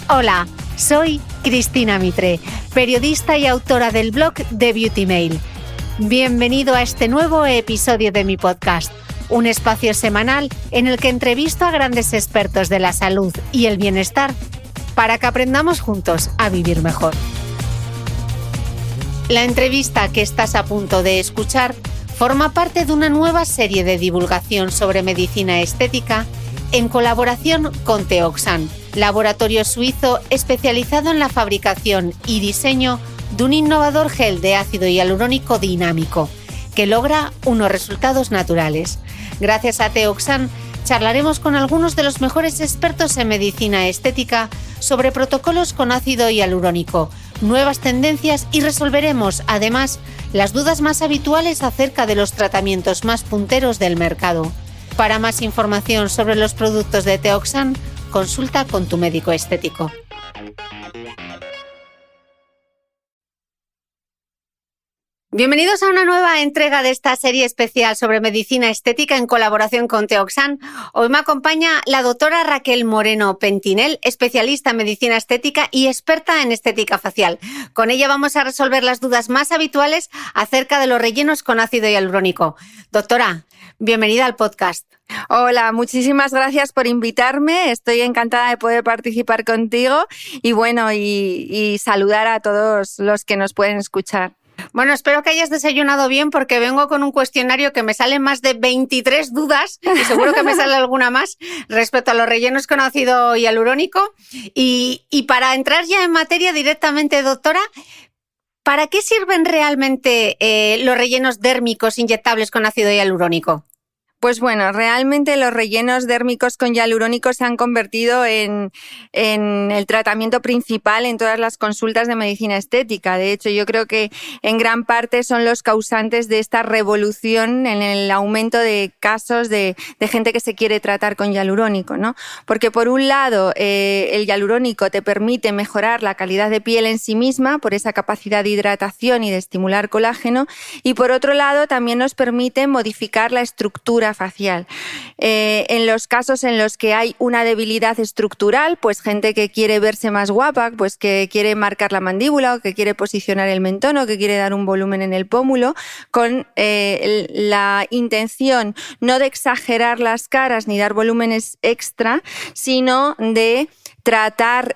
Hola, soy Cristina Mitre, periodista y autora del blog de Beauty Mail. Bienvenido a este nuevo episodio de mi podcast, un espacio semanal en el que entrevisto a grandes expertos de la salud y el bienestar para que aprendamos juntos a vivir mejor. La entrevista que estás a punto de escuchar forma parte de una nueva serie de divulgación sobre medicina estética en colaboración con Teoxan, laboratorio suizo especializado en la fabricación y diseño de un innovador gel de ácido hialurónico dinámico que logra unos resultados naturales. Gracias a Teoxan charlaremos con algunos de los mejores expertos en medicina estética sobre protocolos con ácido hialurónico, nuevas tendencias y resolveremos, además, las dudas más habituales acerca de los tratamientos más punteros del mercado. Para más información sobre los productos de Teoxan, consulta con tu médico estético. Bienvenidos a una nueva entrega de esta serie especial sobre medicina estética en colaboración con Teoxan. Hoy me acompaña la doctora Raquel Moreno Pentinel, especialista en medicina estética y experta en estética facial. Con ella vamos a resolver las dudas más habituales acerca de los rellenos con ácido hialurónico. Doctora, bienvenida al podcast. Hola, muchísimas gracias por invitarme. Estoy encantada de poder participar contigo y saludar a todos los que nos pueden escuchar. Bueno, espero que hayas desayunado bien porque vengo con un cuestionario que me salen más de 23 dudas y seguro que me sale alguna más respecto a los rellenos con ácido hialurónico. Y para entrar ya en materia directamente, doctora, ¿para qué sirven realmente los rellenos dérmicos inyectables con ácido hialurónico? Pues bueno, realmente los rellenos dérmicos con hialurónico se han convertido en el tratamiento principal en todas las consultas de medicina estética. De hecho, yo creo que en gran parte son los causantes de esta revolución en el aumento de casos de gente que se quiere tratar con hialurónico, ¿no? Porque por un lado, el hialurónico te permite mejorar la calidad de piel en sí misma por esa capacidad de hidratación y de estimular colágeno, y por otro lado también nos permite modificar la estructura facial. En los casos en los que hay una debilidad estructural, pues gente que quiere verse más guapa, pues que quiere marcar la mandíbula o que quiere posicionar el mentón o que quiere dar un volumen en el pómulo, con la intención no de exagerar las caras ni dar volúmenes extra, sino de tratar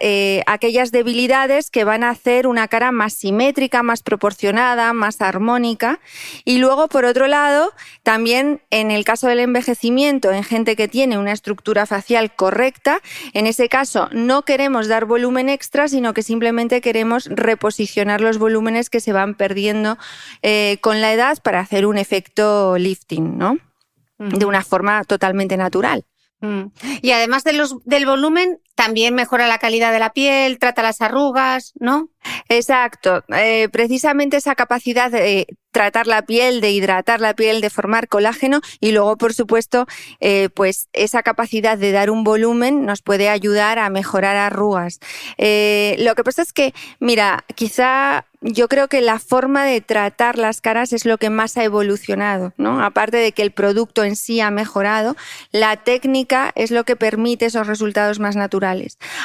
aquellas debilidades que van a hacer una cara más simétrica, más proporcionada, más armónica. Y luego, por otro lado, también en el caso del envejecimiento, en gente que tiene una estructura facial correcta, en ese caso no queremos dar volumen extra, sino que simplemente queremos reposicionar los volúmenes que se van perdiendo con la edad para hacer un efecto lifting, ¿no? De una forma totalmente natural. Y además del volumen, también mejora la calidad de la piel, trata las arrugas, ¿no? Exacto. Precisamente esa capacidad de tratar la piel, de hidratar la piel, de formar colágeno y luego, por supuesto, pues esa capacidad de dar un volumen nos puede ayudar a mejorar arrugas. Lo que pasa es que, mira, quizá yo creo que la forma de tratar las caras es lo que más ha evolucionado, ¿no? Aparte de que el producto en sí ha mejorado, la técnica es lo que permite esos resultados más naturales.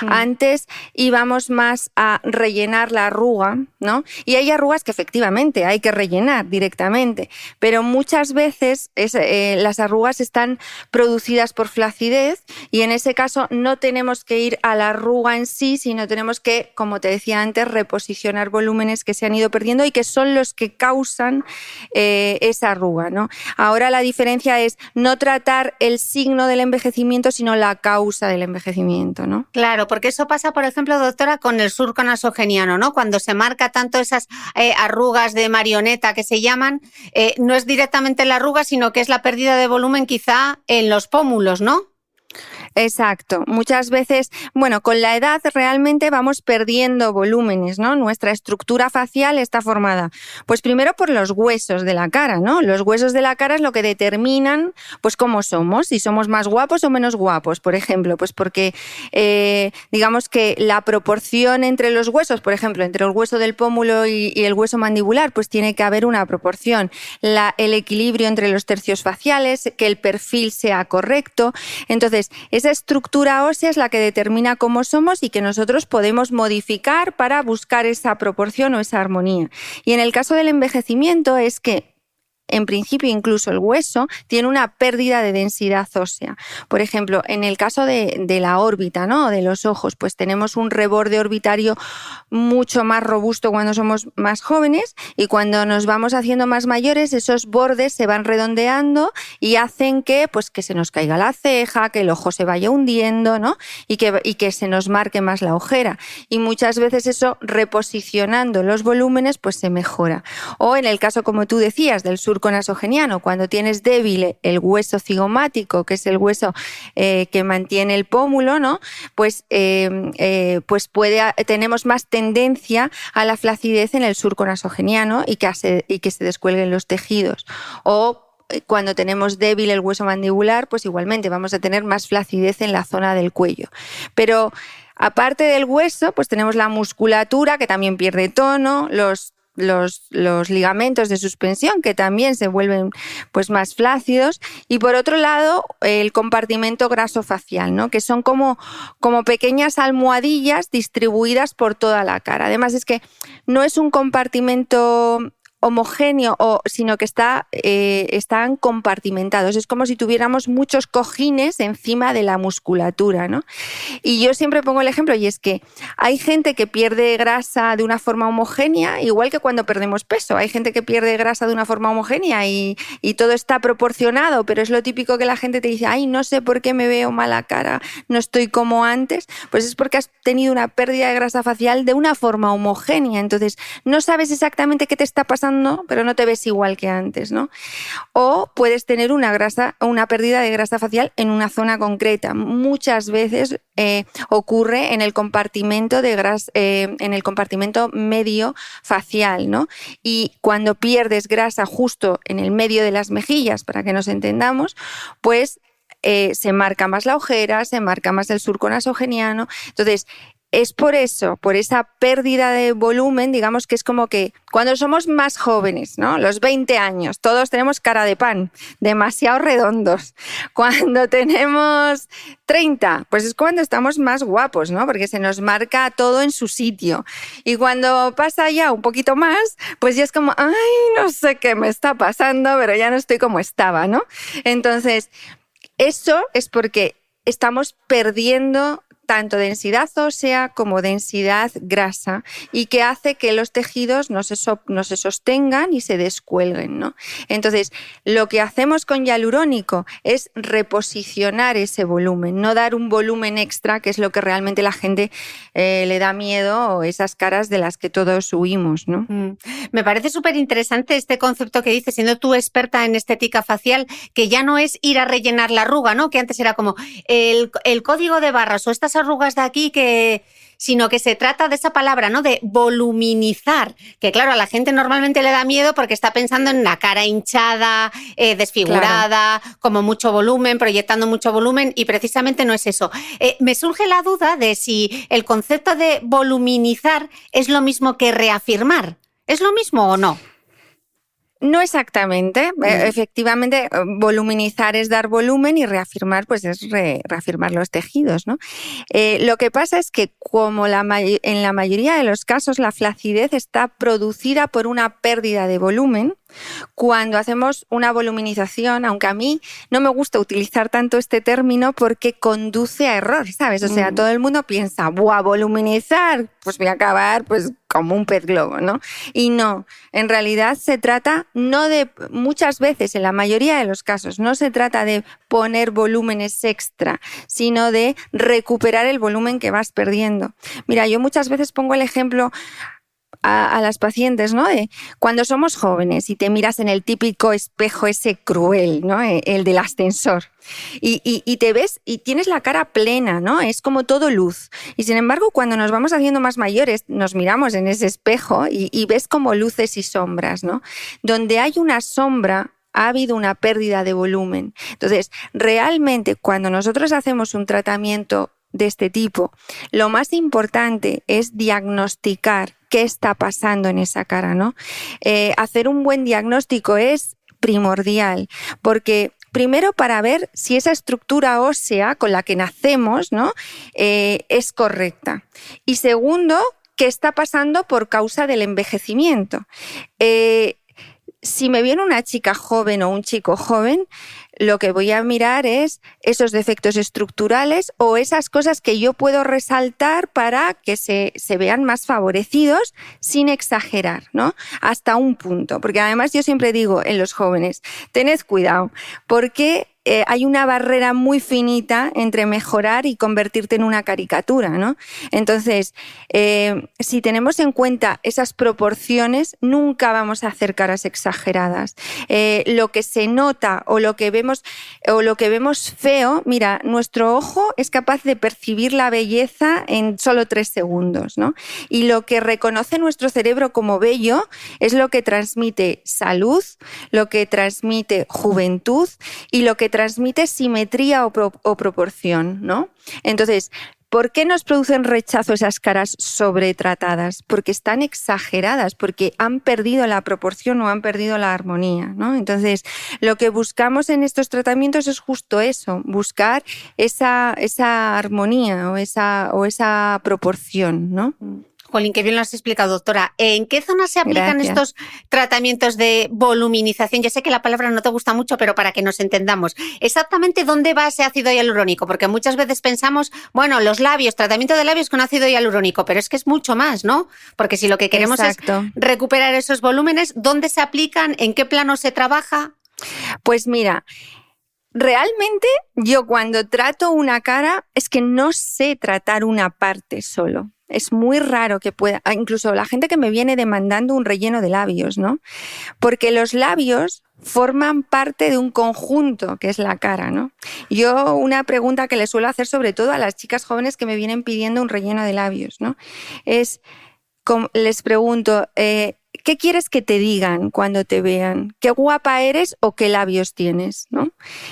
Antes íbamos más a rellenar la arruga, ¿no? Y hay arrugas que efectivamente hay que rellenar directamente, pero muchas veces las arrugas están producidas por flacidez y en ese caso no tenemos que ir a la arruga en sí, sino tenemos que, como te decía antes, reposicionar volúmenes que se han ido perdiendo y que son los que causan esa arruga, ¿no? Ahora la diferencia es no tratar el signo del envejecimiento, sino la causa del envejecimiento, ¿no? Claro, porque eso pasa, por ejemplo, doctora, con el surco nasogeniano, ¿no? Cuando se marca tanto esas arrugas de marioneta que se llaman, no es directamente la arruga, sino que es la pérdida de volumen quizá en los pómulos, ¿no? Exacto. Muchas veces, bueno, con la edad realmente vamos perdiendo volúmenes, ¿no? Nuestra estructura facial está formada, pues primero por los huesos de la cara, ¿no? Los huesos de la cara es lo que determinan, pues cómo somos, si somos más guapos o menos guapos, por ejemplo, pues porque digamos que la proporción entre los huesos, por ejemplo, entre el hueso del pómulo y el hueso mandibular, pues tiene que haber una proporción. El equilibrio entre los tercios faciales, que el perfil sea correcto. Entonces, esa esa estructura ósea es la que determina cómo somos y que nosotros podemos modificar para buscar esa proporción o esa armonía. Y en el caso del envejecimiento es que en principio incluso el hueso tiene una pérdida de densidad ósea. Por ejemplo, en el caso de la órbita, ¿no?, de los ojos, pues tenemos un reborde orbitario mucho más robusto cuando somos más jóvenes, y cuando nos vamos haciendo más mayores esos bordes se van redondeando y hacen que se nos caiga la ceja, que el ojo se vaya hundiendo, ¿no?, y que se nos marque más la ojera. Y muchas veces eso, reposicionando los volúmenes, pues se mejora. O en el caso, como tú decías, del surco nasogeniano, cuando tienes débil el hueso cigomático, que es el hueso que mantiene el pómulo, ¿no?, tenemos más tendencia a la flacidez en el surco nasogeniano y que se descuelguen los tejidos. O cuando tenemos débil el hueso mandibular, pues igualmente vamos a tener más flacidez en la zona del cuello. Pero aparte del hueso, pues tenemos la musculatura, que también pierde tono, los ligamentos de suspensión, que también se vuelven pues más flácidos, y por otro lado el compartimento grasofacial, ¿no?, que son como pequeñas almohadillas distribuidas por toda la cara. Además es que no es un compartimento homogéneo, sino que están compartimentados. Es como si tuviéramos muchos cojines encima de la musculatura, ¿no? Y yo siempre pongo el ejemplo, y es que hay gente que pierde grasa de una forma homogénea, igual que cuando perdemos peso. Hay gente que pierde grasa de una forma homogénea y todo está proporcionado, pero es lo típico que la gente te dice: ay, no sé por qué me veo mala cara, no estoy como antes. Pues es porque has tenido una pérdida de grasa facial de una forma homogénea. Entonces no sabes exactamente qué te está pasando, pero no te ves igual que antes, ¿no? O puedes tener una pérdida de grasa facial en una zona concreta. Muchas veces ocurre en el compartimento en el compartimento medio facial, ¿no? Y cuando pierdes grasa justo en el medio de las mejillas, para que nos entendamos, pues se marca más la ojera, se marca más el surco nasogeniano. Entonces, es por eso, por esa pérdida de volumen, digamos que es como que cuando somos más jóvenes, ¿no?, los 20 años, todos tenemos cara de pan, demasiado redondos. Cuando tenemos 30, pues es cuando estamos más guapos, ¿no?, porque se nos marca todo en su sitio. Y cuando pasa ya un poquito más, pues ya es como, ay, no sé qué me está pasando, pero ya no estoy como estaba, ¿no? Entonces, eso es porque estamos perdiendo tanto densidad ósea como densidad grasa, y que hace que los tejidos no se sostengan y se descuelguen, ¿no? Entonces, lo que hacemos con hialurónico es reposicionar ese volumen, no dar un volumen extra, que es lo que realmente la gente le da miedo, o esas caras de las que todos huimos, ¿no? Me parece súper interesante este concepto que dices, siendo tú experta en estética facial, que ya no es ir a rellenar la arruga, ¿no?, que antes era como el código de barras o estas arrugas de aquí, sino que se trata de esa palabra, ¿no?, de voluminizar, que claro, a la gente normalmente le da miedo porque está pensando en la cara hinchada, desfigurada, claro, como mucho volumen, proyectando mucho volumen, y precisamente no es eso. Me surge la duda de si el concepto de voluminizar es lo mismo que reafirmar. ¿Es lo mismo o no? No exactamente. Efectivamente, voluminizar es dar volumen y reafirmar pues es reafirmar los tejidos, ¿no? Lo que pasa es que como en la mayoría de los casos la flacidez está producida por una pérdida de volumen, cuando hacemos una voluminización, aunque a mí no me gusta utilizar tanto este término porque conduce a error, ¿sabes? O sea, todo el mundo piensa, ¡buah, voluminizar! Pues voy a acabar pues como un pez globo, ¿no? Y no, en realidad se trata muchas veces, en la mayoría de los casos, no se trata de poner volúmenes extra, sino de recuperar el volumen que vas perdiendo. Mira, yo muchas veces pongo el ejemplo a las pacientes, ¿no?, de cuando somos jóvenes y te miras en el típico espejo ese cruel, ¿no?, el del ascensor, y te ves y tienes la cara plena, ¿no?, es como todo luz. Y sin embargo, cuando nos vamos haciendo más mayores, nos miramos en ese espejo y ves como luces y sombras, ¿no? Donde hay una sombra, ha habido una pérdida de volumen. Entonces, realmente, cuando nosotros hacemos un tratamiento de este tipo, lo más importante es diagnosticar qué está pasando en esa cara, ¿no? Hacer un buen diagnóstico es primordial, porque primero para ver si esa estructura ósea con la que nacemos, ¿no? Es correcta. Y segundo, qué está pasando por causa del envejecimiento. Si me viene una chica joven o un chico joven, lo que voy a mirar es esos defectos estructurales o esas cosas que yo puedo resaltar para que se vean más favorecidos sin exagerar, ¿no? Hasta un punto. Porque además yo siempre digo en los jóvenes, tened cuidado, porque hay una barrera muy finita entre mejorar y convertirte en una caricatura, ¿no? Entonces, si tenemos en cuenta esas proporciones, nunca vamos a hacer caras exageradas. Lo que se nota o lo que vemos feo, mira, nuestro ojo es capaz de percibir la belleza en solo 3 segundos, ¿no? Y lo que reconoce nuestro cerebro como bello es lo que transmite salud, lo que transmite juventud y lo que transmite simetría o proporción, ¿no? Entonces, ¿por qué nos producen rechazo esas caras sobretratadas? Porque están exageradas, porque han perdido la proporción o han perdido la armonía, ¿no? Entonces, lo que buscamos en estos tratamientos es justo eso, buscar esa armonía o esa proporción, ¿no? Jolín, qué bien lo has explicado, doctora. ¿En qué zona se aplican estos tratamientos de voluminización? Yo sé que la palabra no te gusta mucho, pero para que nos entendamos. ¿Exactamente dónde va ese ácido hialurónico? Porque muchas veces pensamos, bueno, los labios, tratamiento de labios con ácido hialurónico, pero es que es mucho más, ¿no? Porque si lo que queremos es recuperar esos volúmenes, ¿dónde se aplican? ¿En qué plano se trabaja? Pues mira, realmente yo cuando trato una cara es que no sé tratar una parte solo. Es muy raro que pueda, incluso la gente que me viene demandando un relleno de labios, ¿no? Porque los labios forman parte de un conjunto que es la cara, ¿no? Yo una pregunta que le suelo hacer sobre todo a las chicas jóvenes que me vienen pidiendo un relleno de labios, ¿no? Es, les pregunto, ¿qué quieres que te digan cuando te vean? ¿Qué guapa eres o qué labios tienes? ¿No?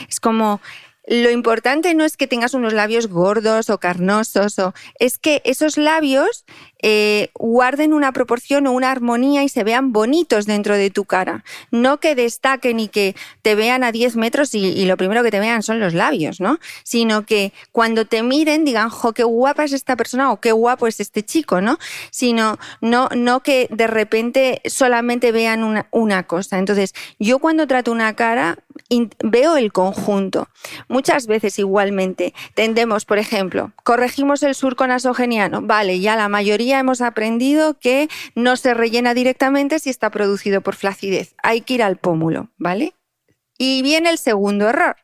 Es como, lo importante no es que tengas unos labios gordos o carnosos, es que esos labios guarden una proporción o una armonía y se vean bonitos dentro de tu cara. No que destaquen y que te vean a 10 metros y lo primero que te vean son los labios, ¿no? Sino que cuando te miren digan, jo, qué guapa es esta persona o qué guapo es este chico, ¿no? Sino no que de repente solamente vean una cosa. Entonces, yo cuando trato una cara veo el conjunto. Muchas veces igualmente tendemos, por ejemplo, corregimos el surco nasogeniano. Vale, ya la mayoría hemos aprendido que no se rellena directamente si está producido por flacidez. Hay que ir al pómulo, ¿vale? Y viene el segundo error.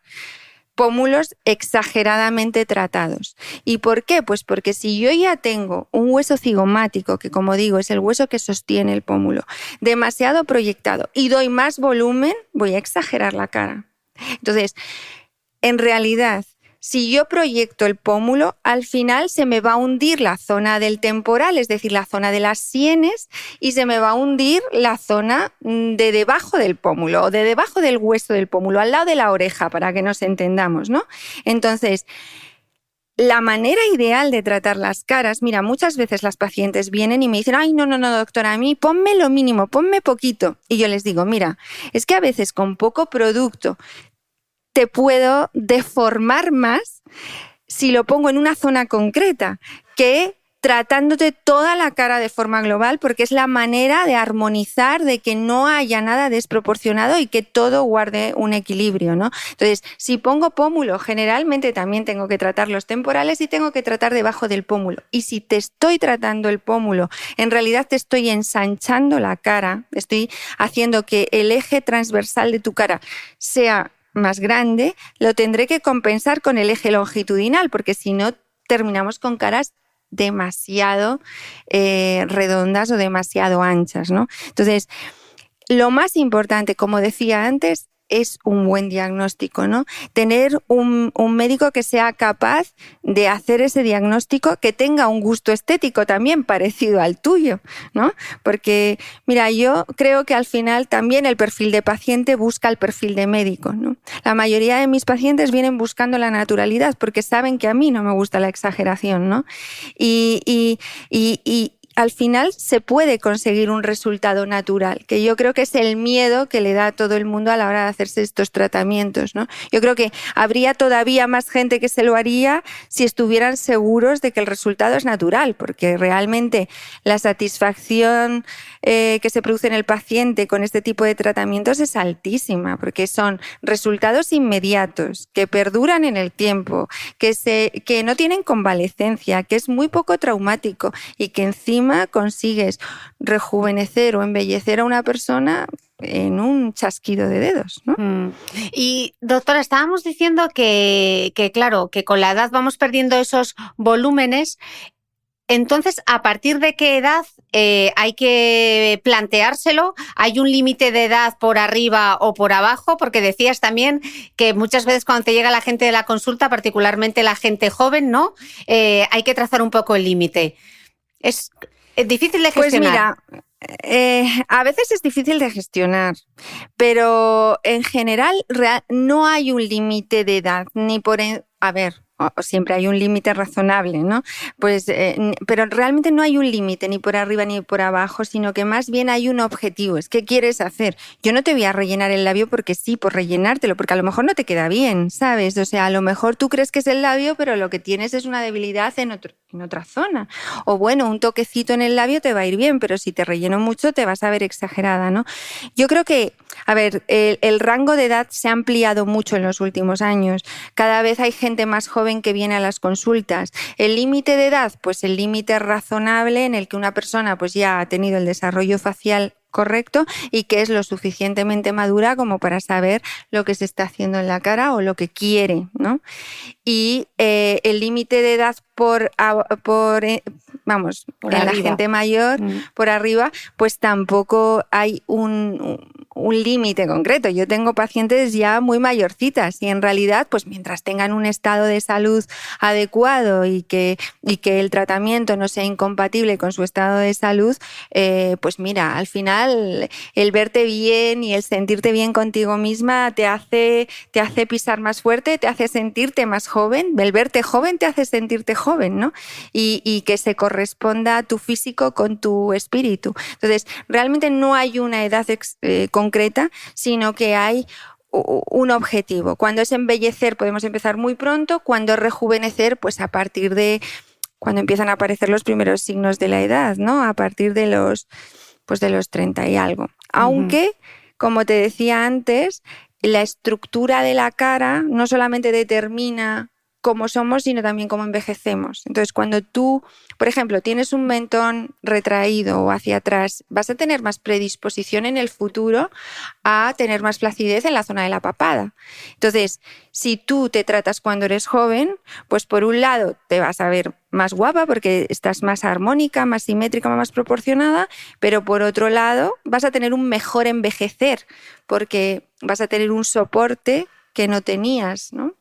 Pómulos exageradamente tratados. ¿Y por qué? Pues porque si yo ya tengo un hueso cigomático, que como digo es el hueso que sostiene el pómulo, demasiado proyectado y doy más volumen, voy a exagerar la cara. Entonces, en realidad, si yo proyecto el pómulo, al final se me va a hundir la zona del temporal, es decir, la zona de las sienes, y se me va a hundir la zona de debajo del pómulo o de debajo del hueso del pómulo, al lado de la oreja, para que nos entendamos, ¿no? Entonces, la manera ideal de tratar las caras, mira, muchas veces las pacientes vienen y me dicen, ay, no, doctora, a mí ponme lo mínimo, ponme poquito. Y yo les digo, mira, es que a veces con poco producto te puedo deformar más si lo pongo en una zona concreta que tratándote toda la cara de forma global, porque es la manera de armonizar, de que no haya nada desproporcionado y que todo guarde un equilibrio, ¿no? Entonces, si pongo pómulo, generalmente también tengo que tratar los temporales y tengo que tratar debajo del pómulo. Y si te estoy tratando el pómulo, en realidad te estoy ensanchando la cara, estoy haciendo que el eje transversal de tu cara sea más grande, lo tendré que compensar con el eje longitudinal, porque si no terminamos con caras demasiado redondas o demasiado anchas, ¿no? Entonces, lo más importante, como decía antes, es un buen diagnóstico, ¿no? Tener un médico que sea capaz de hacer ese diagnóstico, que tenga un gusto estético también parecido al tuyo, ¿no? Porque, mira, yo creo que al final también el perfil de paciente busca el perfil de médico, ¿no? La mayoría de mis pacientes vienen buscando la naturalidad porque saben que a mí no me gusta la exageración, ¿no? Y al final se puede conseguir un resultado natural, que yo creo que es el miedo que le da a todo el mundo a la hora de hacerse estos tratamientos, ¿no? Yo creo que habría todavía más gente que se lo haría si estuvieran seguros de que el resultado es natural, porque realmente la satisfacción que se produce en el paciente con este tipo de tratamientos es altísima, porque son resultados inmediatos, que perduran en el tiempo, que no tienen convalecencia, que es muy poco traumático y que encima consigues rejuvenecer o embellecer a una persona en un chasquido de dedos, ¿no? Y doctora, estábamos diciendo que claro, que con la edad vamos perdiendo esos volúmenes. Entonces, ¿a partir de qué edad hay que planteárselo? ¿Hay un límite de edad por arriba o por abajo? Porque decías también que muchas veces cuando te llega la gente de la consulta, particularmente la gente joven, ¿no? Hay que trazar un poco el límite. Es difícil de gestionar. Pues mira, a veces es difícil de gestionar, pero en general no hay un límite de edad, ni por... A ver, siempre hay un límite razonable, ¿no? Pues, pero realmente no hay un límite ni por arriba ni por abajo, sino que más bien hay un objetivo. Es ¿qué quieres hacer? Yo no te voy a rellenar el labio porque sí, por rellenártelo, porque a lo mejor no te queda bien, ¿sabes? O sea, a lo mejor tú crees que es el labio, pero lo que tienes es una debilidad en otra zona. O bueno, un toquecito en el labio te va a ir bien, pero si te relleno mucho te vas a ver exagerada, ¿no? Yo creo que, a ver, el rango de edad se ha ampliado mucho en los últimos años. Cada vez hay gente más joven que viene a las consultas. El límite de edad, pues el límite razonable en el que una persona pues ya ha tenido el desarrollo facial correcto y que es lo suficientemente madura como para saber lo que se está haciendo en la cara o lo que quiere, ¿no? Y el límite de edad por en la gente mayor, por arriba, pues tampoco hay un límite concreto. Yo tengo pacientes ya muy mayorcitas y en realidad, pues mientras tengan un estado de salud adecuado y que el tratamiento no sea incompatible con su estado de salud, pues mira, al final el verte bien y el sentirte bien contigo misma te hace pisar más fuerte, te hace sentirte más joven. El verte joven te hace sentirte joven, ¿no? Y que se corresponda tu físico con tu espíritu. Entonces, realmente no hay una edad concreta, sino que hay un objetivo. Cuando es embellecer podemos empezar muy pronto, cuando es rejuvenecer, pues a partir de cuando empiezan a aparecer los primeros signos de la edad, ¿no? A partir de los 30 y algo. Aunque, como te decía antes, la estructura de la cara no solamente determina cómo somos, sino también cómo envejecemos. Entonces, cuando tú, por ejemplo, tienes un mentón retraído o hacia atrás, vas a tener más predisposición en el futuro a tener más flacidez en la zona de la papada. Entonces, si tú te tratas cuando eres joven, pues por un lado te vas a ver más guapa porque estás más armónica, más simétrica, más proporcionada, pero por otro lado vas a tener un mejor envejecer porque vas a tener un soporte que no tenías, ¿no?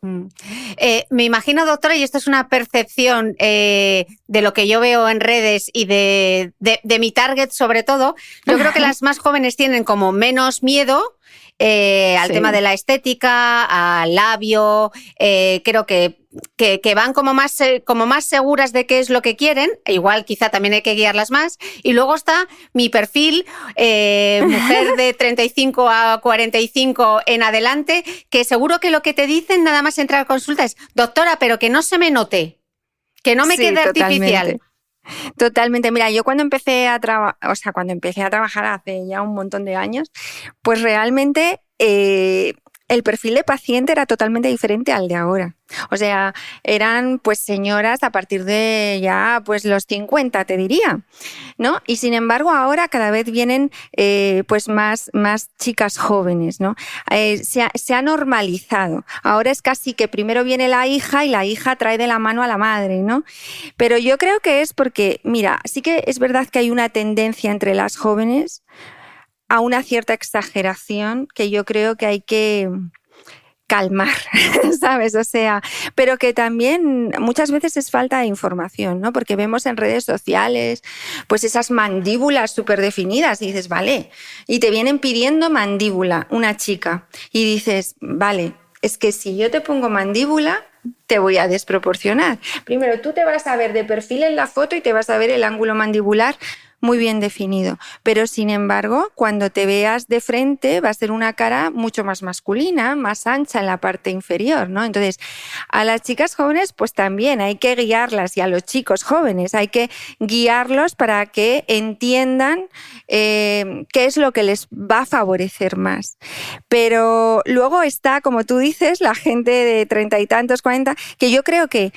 Me imagino, doctora, y esto es una percepción de lo que yo veo en redes y de mi target sobre todo, yo creo que las más jóvenes tienen como menos miedo al tema de la estética, al labio, creo que van como más seguras de qué es lo que quieren, igual quizá también hay que guiarlas más, y luego está mi perfil, mujer de 35 a 45 en adelante, que seguro que lo que te dicen nada más entrar a consulta es, doctora, pero que no se me note, que no me quede artificial. Totalmente. Mira, yo cuando empecé a trabajar hace ya un montón de años, pues realmente el perfil de paciente era totalmente diferente al de ahora. O sea, eran pues señoras a partir de ya pues los 50, te diría, ¿no? Y sin embargo ahora cada vez vienen pues más chicas jóvenes, ¿no? Se ha normalizado. Ahora es casi que primero viene la hija y la hija trae de la mano a la madre, ¿no? Pero yo creo que es porque, mira, sí que es verdad que hay una tendencia entre las jóvenes a una cierta exageración que yo creo que hay que calmar, ¿sabes? O sea, pero que también muchas veces es falta de información, ¿no? Porque vemos en redes sociales pues esas mandíbulas súper definidas y dices, vale, y te vienen pidiendo mandíbula una chica y dices, vale, es que si yo te pongo mandíbula, te voy a desproporcionar. Primero, tú te vas a ver de perfil en la foto y te vas a ver el ángulo mandibular muy bien definido, pero sin embargo, cuando te veas de frente va a ser una cara mucho más masculina, más ancha en la parte inferior, ¿no? Entonces, a las chicas jóvenes pues también hay que guiarlas, y a los chicos jóvenes hay que guiarlos para que entiendan qué es lo que les va a favorecer más. Pero luego está, como tú dices, la gente de 30 y tantos, 40, que yo creo que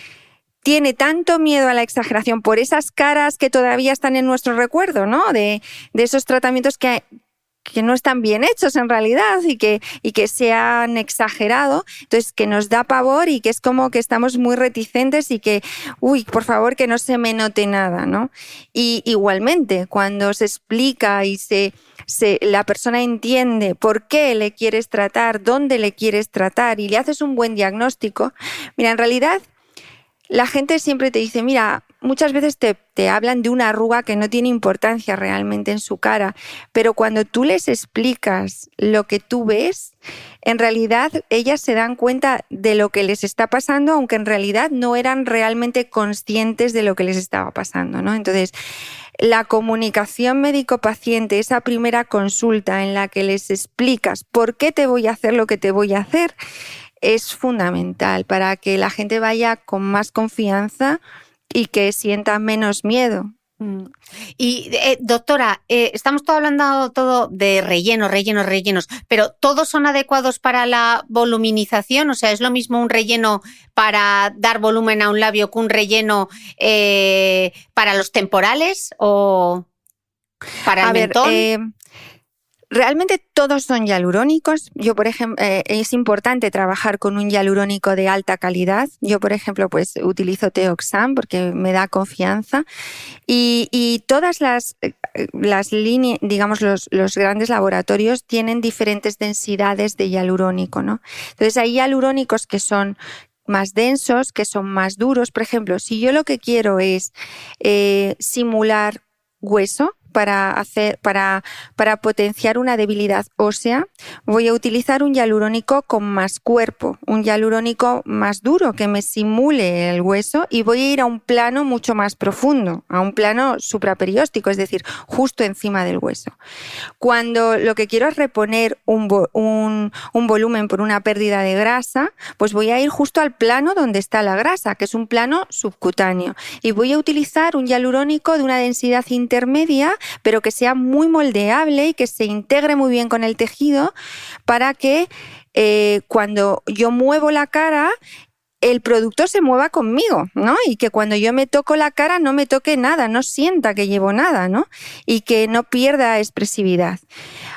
tiene tanto miedo a la exageración por esas caras que todavía están en nuestro recuerdo, ¿no? De esos tratamientos que no están bien hechos en realidad y que se han exagerado, entonces que nos da pavor y que es como que estamos muy reticentes y que, por favor, que no se me note nada, ¿no? Y igualmente, cuando se explica y la persona entiende por qué le quieres tratar, dónde le quieres tratar y le haces un buen diagnóstico, mira, en realidad la gente siempre te dice, mira, muchas veces te hablan de una arruga que no tiene importancia realmente en su cara, pero cuando tú les explicas lo que tú ves, en realidad ellas se dan cuenta de lo que les está pasando, aunque en realidad no eran realmente conscientes de lo que les estaba pasando, ¿no? Entonces, la comunicación médico-paciente, esa primera consulta en la que les explicas por qué te voy a hacer lo que te voy a hacer, es fundamental para que la gente vaya con más confianza y que sienta menos miedo. Y doctora, estamos hablando todo de rellenos, pero ¿todos son adecuados para la voluminización? O sea, ¿es lo mismo un relleno para dar volumen a un labio que un relleno para los temporales o para el mentón? Realmente todos son hialurónicos. Yo, por ejemplo, es importante trabajar con un hialurónico de alta calidad. Yo, por ejemplo, pues utilizo Teoxan porque me da confianza. Y todas las líneas, digamos, los grandes laboratorios tienen diferentes densidades de hialurónico, ¿no? Entonces hay hialurónicos que son más densos, que son más duros. Por ejemplo, si yo lo que quiero es simular hueso, para potenciar una debilidad ósea, voy a utilizar un hialurónico con más cuerpo, un hialurónico más duro que me simule el hueso, y voy a ir a un plano mucho más profundo, a un plano supraperióstico, es decir, justo encima del hueso. Cuando lo que quiero es reponer un volumen por una pérdida de grasa, pues voy a ir justo al plano donde está la grasa, que es un plano subcutáneo, y voy a utilizar un hialurónico de una densidad intermedia, pero que sea muy moldeable y que se integre muy bien con el tejido para que cuando yo muevo la cara, el producto se mueva conmigo, ¿no? Y que cuando yo me toco la cara no me toque nada, no sienta que llevo nada, ¿no? Y que no pierda expresividad.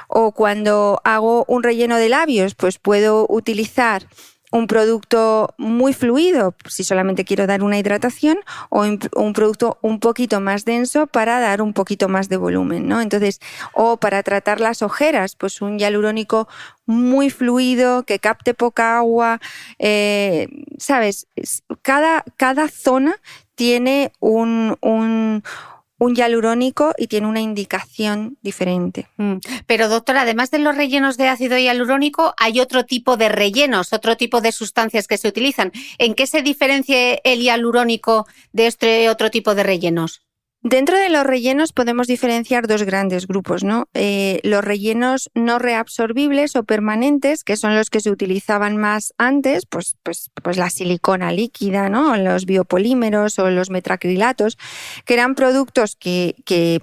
O cuando hago un relleno de labios, pues puedo utilizar un producto muy fluido si solamente quiero dar una hidratación, o un producto un poquito más denso para dar un poquito más de volumen, ¿no? Entonces, o para tratar las ojeras, pues un hialurónico muy fluido, que capte poca agua, ¿sabes? Cada zona tiene un hialurónico y tiene una indicación diferente. Pero doctora, además de los rellenos de ácido hialurónico, hay otro tipo de rellenos, otro tipo de sustancias que se utilizan. ¿En qué se diferencia el hialurónico de este otro tipo de rellenos? Dentro de los rellenos podemos diferenciar dos grandes grupos, ¿no? Los rellenos no reabsorbibles o permanentes, que son los que se utilizaban más antes, pues la silicona líquida, ¿no? Los biopolímeros o los metacrilatos, que eran productos que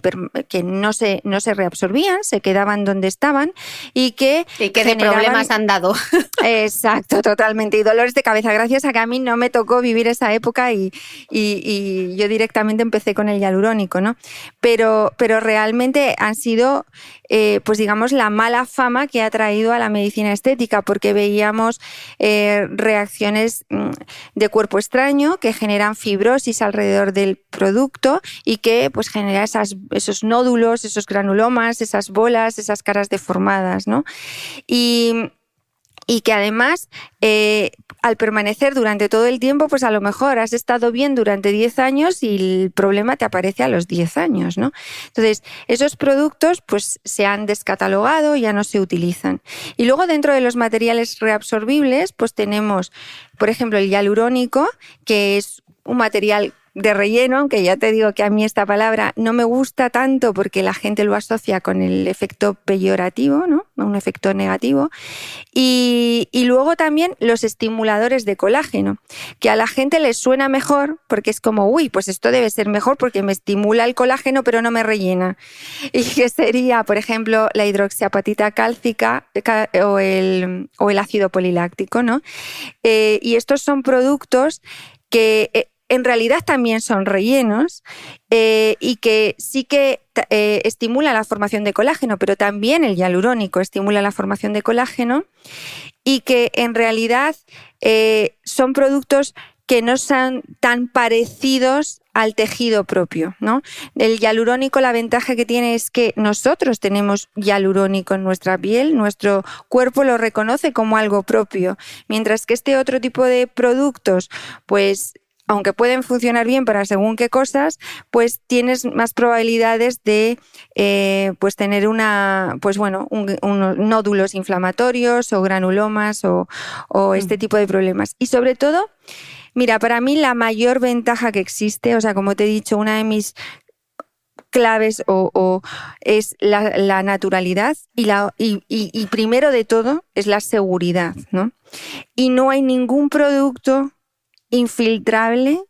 no se reabsorbían, se quedaban donde estaban y que de problemas han dado. Exacto, totalmente. Y dolores de cabeza, gracias a que a mí no me tocó vivir esa época y yo directamente empecé con el hialurónico, ¿no? Pero realmente han sido, pues digamos, la mala fama que ha traído a la medicina estética, porque veíamos reacciones de cuerpo extraño que generan fibrosis alrededor del producto y que pues genera esos nódulos, esos granulomas, esas bolas, esas caras deformadas, ¿no? Y que además al permanecer durante todo el tiempo, pues a lo mejor has estado bien durante 10 años y el problema te aparece a los 10 años, ¿no? Entonces, esos productos pues se han descatalogado, ya no se utilizan. Y luego dentro de los materiales reabsorbibles, pues tenemos, por ejemplo, el hialurónico, que es un material de relleno, aunque ya te digo que a mí esta palabra no me gusta tanto porque la gente lo asocia con el efecto peyorativo, ¿no? Un efecto negativo. Y luego también los estimuladores de colágeno, que a la gente les suena mejor porque es como, uy, pues esto debe ser mejor porque me estimula el colágeno pero no me rellena. Y que sería, por ejemplo, la hidroxiapatita cálcica o el ácido poliláctico, ¿no? Y estos son productos que en realidad también son rellenos y que sí que estimula la formación de colágeno, pero también el hialurónico estimula la formación de colágeno y que en realidad son productos que no son tan parecidos al tejido propio, ¿no? El hialurónico, la ventaja que tiene es que nosotros tenemos hialurónico en nuestra piel, nuestro cuerpo lo reconoce como algo propio, mientras que este otro tipo de productos, pues aunque pueden funcionar bien para según qué cosas, pues tienes más probabilidades de pues tener unos nódulos inflamatorios o granulomas o este tipo de problemas. Y sobre todo, mira, para mí la mayor ventaja que existe, o sea, como te he dicho, una de mis claves es la naturalidad y primero de todo es la seguridad, ¿no? Y no hay ningún producto infiltrable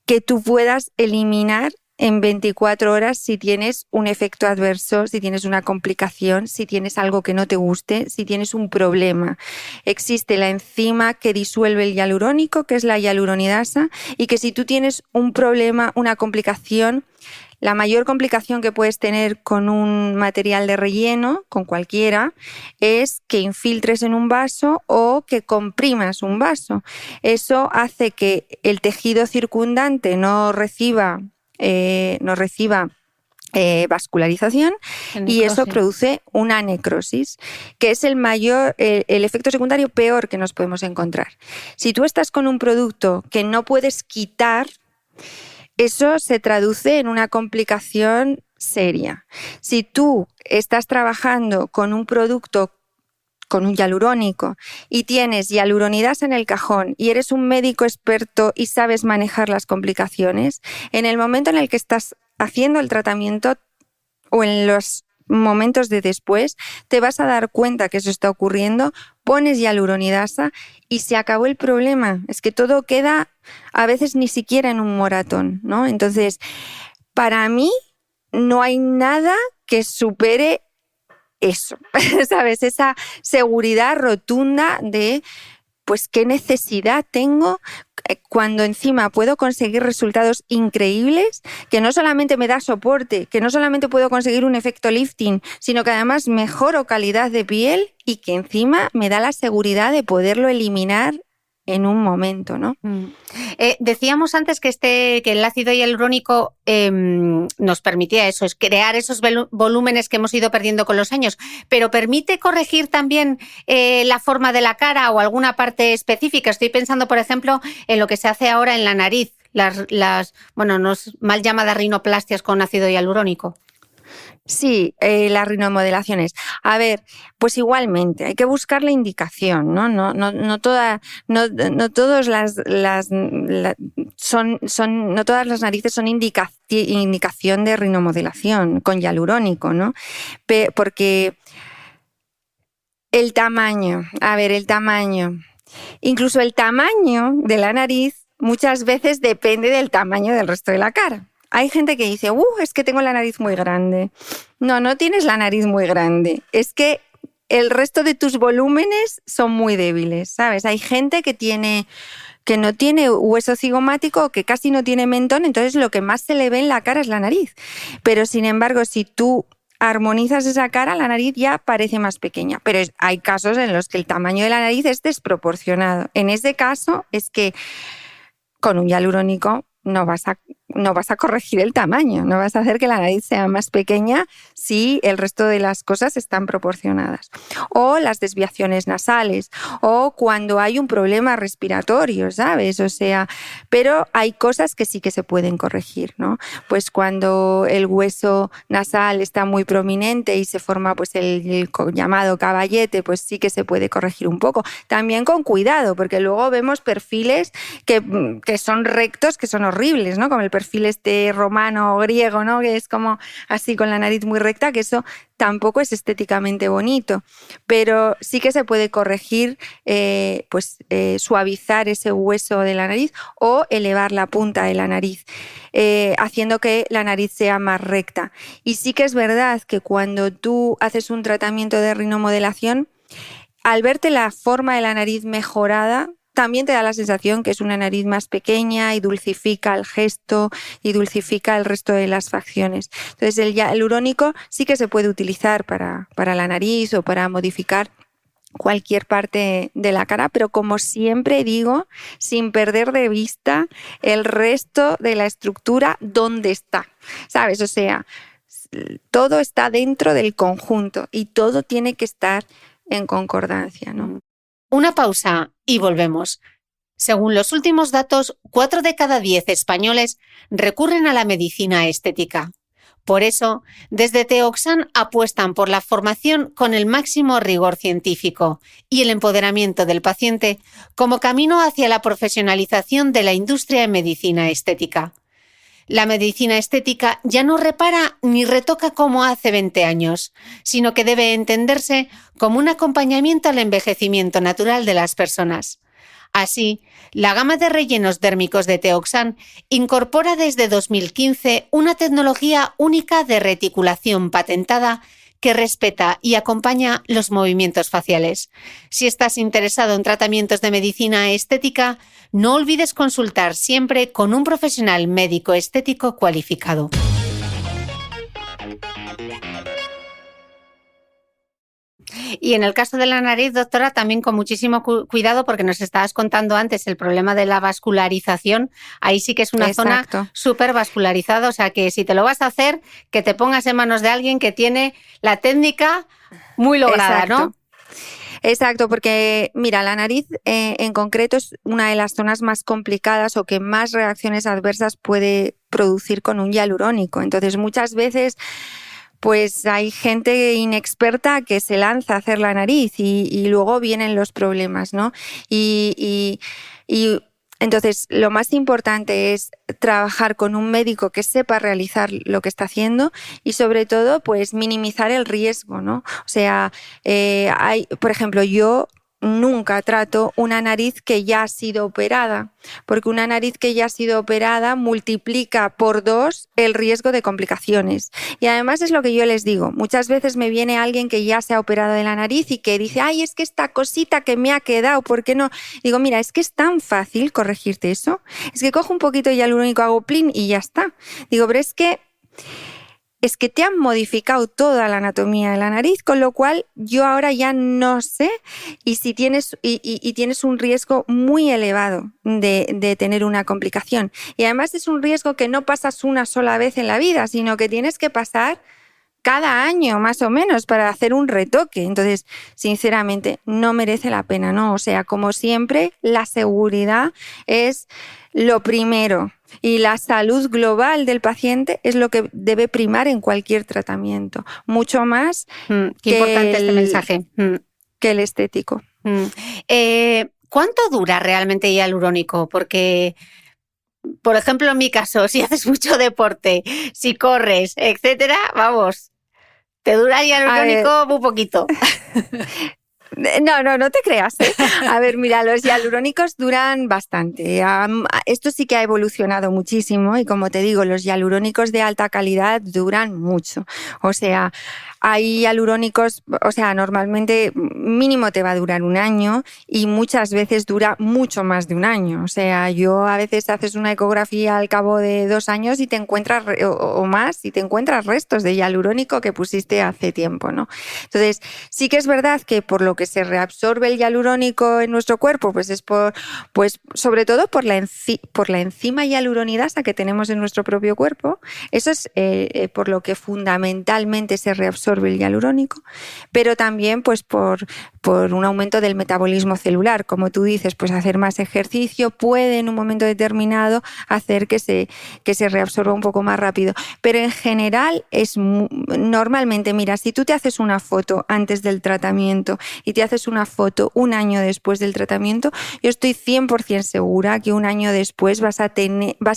que tú puedas eliminar en 24 horas si tienes un efecto adverso, si tienes una complicación, si tienes algo que no te guste, si tienes un problema. Existe la enzima que disuelve el hialurónico, que es la hialuronidasa, y que si tú tienes un problema, una complicación, la mayor complicación que puedes tener con un material de relleno, con cualquiera, es que infiltres en un vaso o que comprimas un vaso. Eso hace que el tejido circundante no reciba vascularización y eso produce una necrosis, que es el efecto secundario peor que nos podemos encontrar. Si tú estás con un producto que no puedes quitar, eso se traduce en una complicación seria. Si tú estás trabajando con un producto, con un hialurónico, y tienes hialuronidasa en el cajón y eres un médico experto y sabes manejar las complicaciones, en el momento en el que estás haciendo el tratamiento o en los momentos de después, te vas a dar cuenta que eso está ocurriendo, pones hialuronidasa y se acabó el problema. Es que todo queda a veces ni siquiera en un moratón, ¿no? Entonces, para mí no hay nada que supere eso, ¿sabes? Esa seguridad rotunda de, pues, qué necesidad tengo cuando encima puedo conseguir resultados increíbles, que no solamente me da soporte, que no solamente puedo conseguir un efecto lifting, sino que además mejoro calidad de piel y que encima me da la seguridad de poderlo eliminar en un momento, ¿no? Decíamos antes que el ácido hialurónico nos permitía eso, es crear esos volúmenes que hemos ido perdiendo con los años, pero ¿permite corregir también la forma de la cara o alguna parte específica? Estoy pensando, por ejemplo, en lo que se hace ahora en la nariz, las mal llamadas rinoplastias con ácido hialurónico. Sí, las rinomodelaciones. A ver, pues igualmente hay que buscar la indicación, ¿no? No todas las narices son indicación de rinomodelación con hialurónico, ¿no? Porque el tamaño, incluso el tamaño de la nariz muchas veces depende del tamaño del resto de la cara. Hay gente que dice, es que tengo la nariz muy grande. No tienes la nariz muy grande. Es que el resto de tus volúmenes son muy débiles, ¿sabes? Hay gente que no tiene hueso cigomático o que casi no tiene mentón, entonces lo que más se le ve en la cara es la nariz. Pero sin embargo, si tú armonizas esa cara, la nariz ya parece más pequeña. Pero hay casos en los que el tamaño de la nariz es desproporcionado. En ese caso es que con un hialurónico no vas a no vas a corregir el tamaño, no vas a hacer que la nariz sea más pequeña si el resto de las cosas están proporcionadas. O las desviaciones nasales, o cuando hay un problema respiratorio, ¿sabes? O sea, pero hay cosas que sí que se pueden corregir, ¿no? Pues cuando el hueso nasal está muy prominente y se forma pues el llamado caballete, pues sí que se puede corregir un poco. También con cuidado, porque luego vemos perfiles que son rectos, que son horribles, ¿no? Como el perfil romano o griego, ¿no? Que es como así con la nariz muy recta, que eso tampoco es estéticamente bonito, pero sí que se puede corregir, suavizar ese hueso de la nariz o elevar la punta de la nariz, haciendo que la nariz sea más recta. Y sí que es verdad que cuando tú haces un tratamiento de rinomodelación, al verte la forma de la nariz mejorada, también te da la sensación que es una nariz más pequeña y dulcifica el gesto y dulcifica el resto de las facciones. Entonces el hialurónico sí que se puede utilizar para la nariz o para modificar cualquier parte de la cara, pero como siempre digo, sin perder de vista el resto de la estructura donde está, ¿sabes? O sea, todo está dentro del conjunto y todo tiene que estar en concordancia, ¿no? Una pausa y volvemos. Según los últimos datos, 4 de cada 10 españoles recurren a la medicina estética. Por eso, desde Teoxan apuestan por la formación con el máximo rigor científico y el empoderamiento del paciente como camino hacia la profesionalización de la industria en medicina estética. La medicina estética ya no repara ni retoca como hace 20 años, sino que debe entenderse como un acompañamiento al envejecimiento natural de las personas. Así, la gama de rellenos dérmicos de Teoxan incorpora desde 2015 una tecnología única de reticulación patentada que respeta y acompaña los movimientos faciales. Si estás interesado en tratamientos de medicina estética, no olvides consultar siempre con un profesional médico estético cualificado. Y en el caso de la nariz, doctora, también con muchísimo cuidado, porque nos estabas contando antes el problema de la vascularización. Ahí sí que es una zona súper vascularizada, o sea que si te lo vas a hacer, que te pongas en manos de alguien que tiene la técnica muy lograda, ¿no? Exacto, porque mira, la nariz en concreto es una de las zonas más complicadas o que más reacciones adversas puede producir con un hialurónico. Entonces muchas veces pues hay gente inexperta que se lanza a hacer la nariz y luego vienen los problemas, ¿no? Y entonces lo más importante es trabajar con un médico que sepa realizar lo que está haciendo y sobre todo pues minimizar el riesgo, ¿no? O sea, por ejemplo, yo nunca trato una nariz que ya ha sido operada, porque una nariz que ya ha sido operada multiplica por 2 el riesgo de complicaciones. Y además es lo que yo les digo, muchas veces me viene alguien que ya se ha operado de la nariz y que dice, ay, es que esta cosita que me ha quedado, ¿por qué no? Digo, mira, es que es tan fácil corregirte eso, es que cojo un poquito de hialurónico, hago plin y ya está. Digo, pero es que te han modificado toda la anatomía de la nariz, con lo cual yo ahora ya no sé y si tienes un riesgo muy elevado de tener una complicación. Y además es un riesgo que no pasas una sola vez en la vida, sino que tienes que pasar cada año más o menos para hacer un retoque. Entonces, sinceramente, no merece la pena, ¿no? O sea, como siempre, la seguridad es lo primero y la salud global del paciente es lo que debe primar en cualquier tratamiento, mucho más qué importante este mensaje. Que el estético. ¿Cuánto dura realmente el hialurónico? Porque, por ejemplo, en mi caso, si haces mucho deporte, si corres, etcétera, vamos, te dura el hialurónico muy poquito. No te creas, ¿eh? A ver, mira, los hialurónicos duran bastante. Esto sí que ha evolucionado muchísimo y como te digo, los hialurónicos de alta calidad duran mucho. O sea, hay hialurónicos, o sea, normalmente mínimo te va a durar 1 año y muchas veces dura mucho más de 1 año. O sea, a veces haces una ecografía al cabo de 2 años y te encuentras, o más, y te encuentras restos de hialurónico que pusiste hace tiempo, ¿no? Entonces, sí que es verdad que por lo que que se reabsorbe el hialurónico en nuestro cuerpo, pues es sobre todo por la enzima hialuronidasa que tenemos en nuestro propio cuerpo. Eso es por lo que fundamentalmente se reabsorbe el hialurónico, pero también pues por un aumento del metabolismo celular. Como tú dices, pues hacer más ejercicio puede en un momento determinado hacer que se reabsorba un poco más rápido. Pero en general normalmente, mira, si tú te haces una foto antes del tratamiento y te haces una foto un año después del tratamiento, yo estoy 100% segura que un año después vas a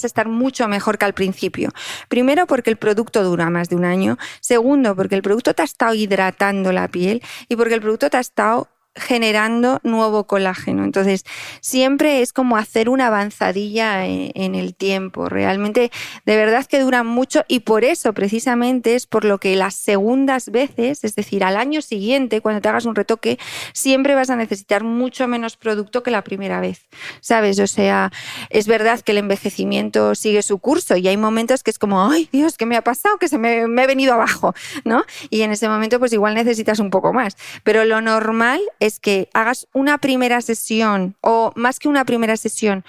estar mucho mejor que al principio. Primero, porque el producto dura más de un año. Segundo, porque el producto te ha estado hidratando la piel y porque el producto te ha estado generando nuevo colágeno. Entonces, siempre es como hacer una avanzadilla en el tiempo. Realmente, de verdad que duran mucho y por eso, precisamente, es por lo que las segundas veces, es decir, al año siguiente, cuando te hagas un retoque, siempre vas a necesitar mucho menos producto que la primera vez, ¿sabes? O sea, es verdad que el envejecimiento sigue su curso y hay momentos que es como, ¡ay, Dios, qué me ha pasado! Que me he venido abajo, ¿no? Y en ese momento, pues igual necesitas un poco más. Pero lo normal es que hagas una primera sesión o más que una primera sesión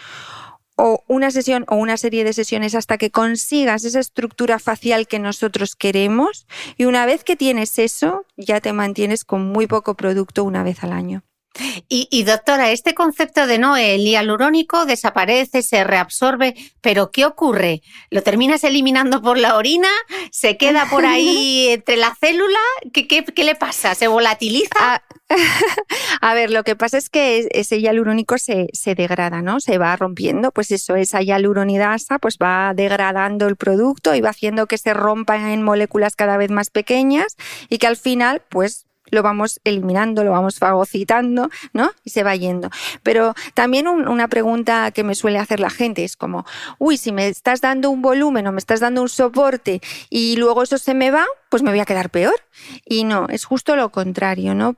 o una sesión o una serie de sesiones hasta que consigas esa estructura facial que nosotros queremos y una vez que tienes eso ya te mantienes con muy poco producto una vez al año. Y doctora, este concepto de el hialurónico desaparece, se reabsorbe, pero ¿qué ocurre? ¿Lo terminas eliminando por la orina? ¿Se queda por ahí entre la célula? ¿Qué le pasa? ¿Se volatiliza? A ver, lo que pasa es que ese hialurónico se degrada, ¿no? Se va rompiendo, pues eso, esa hialuronidasa pues va degradando el producto y va haciendo que se rompa en moléculas cada vez más pequeñas y que al final pues lo vamos eliminando, lo vamos fagocitando, ¿no? Y se va yendo. Pero también una pregunta que me suele hacer la gente es como, si me estás dando un volumen o me estás dando un soporte y luego eso se me va, pues me voy a quedar peor. Y no, es justo lo contrario, ¿no?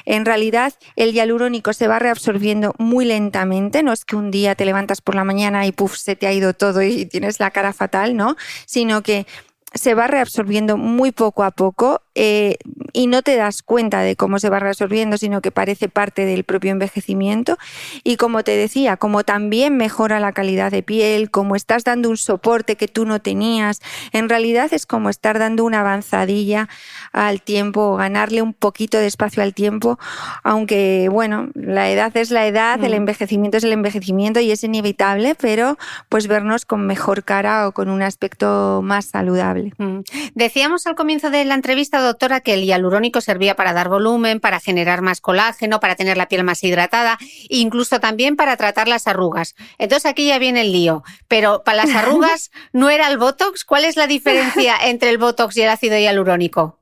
En realidad el hialurónico se va reabsorbiendo muy lentamente, no es que un día te levantas por la mañana y puf, se te ha ido todo y tienes la cara fatal, ¿no? Sino que se va reabsorbiendo muy poco a poco y no te das cuenta de cómo se va reabsorbiendo, sino que parece parte del propio envejecimiento. Y como te decía, como también mejora la calidad de piel, como estás dando un soporte que tú no tenías, en realidad es como estar dando una avanzadilla al tiempo, ganarle un poquito de espacio al tiempo, aunque bueno, la edad es la edad, el envejecimiento es el envejecimiento y es inevitable, pero pues vernos con mejor cara o con un aspecto más saludable. Decíamos al comienzo de la entrevista, doctora, que el hialurónico servía para dar volumen, para generar más colágeno, para tener la piel más hidratada, e incluso también para tratar las arrugas. Entonces aquí ya viene el lío. Pero para las arrugas no era el Botox. ¿Cuál es la diferencia entre el Botox y el ácido hialurónico?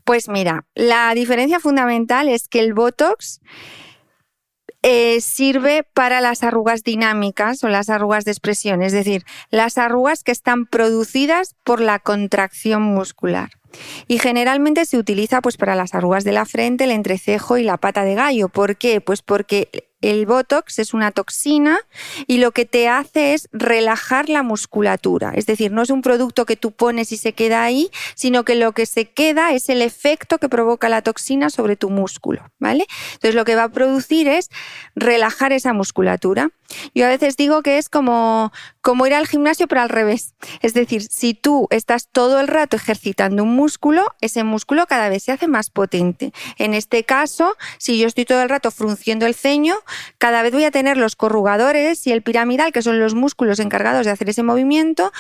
Pues mira, la diferencia fundamental es que el Botox sirve para las arrugas dinámicas o las arrugas de expresión, es decir, las arrugas que están producidas por la contracción muscular. Y generalmente se utiliza pues para las arrugas de la frente, el entrecejo y la pata de gallo. ¿Por qué? Pues porque el Botox es una toxina y lo que te hace es relajar la musculatura. Es decir, no es un producto que tú pones y se queda ahí, sino que lo que se queda es el efecto que provoca la toxina sobre tu músculo, ¿vale? Entonces lo que va a producir es relajar esa musculatura. Yo a veces digo que es como ir al gimnasio pero al revés. Es decir, si tú estás todo el rato ejercitando un músculo, ese músculo cada vez se hace más potente. En este caso, si yo estoy todo el rato frunciendo el ceño, cada vez voy a tener los corrugadores y el piramidal, que son los músculos encargados de hacer ese movimiento,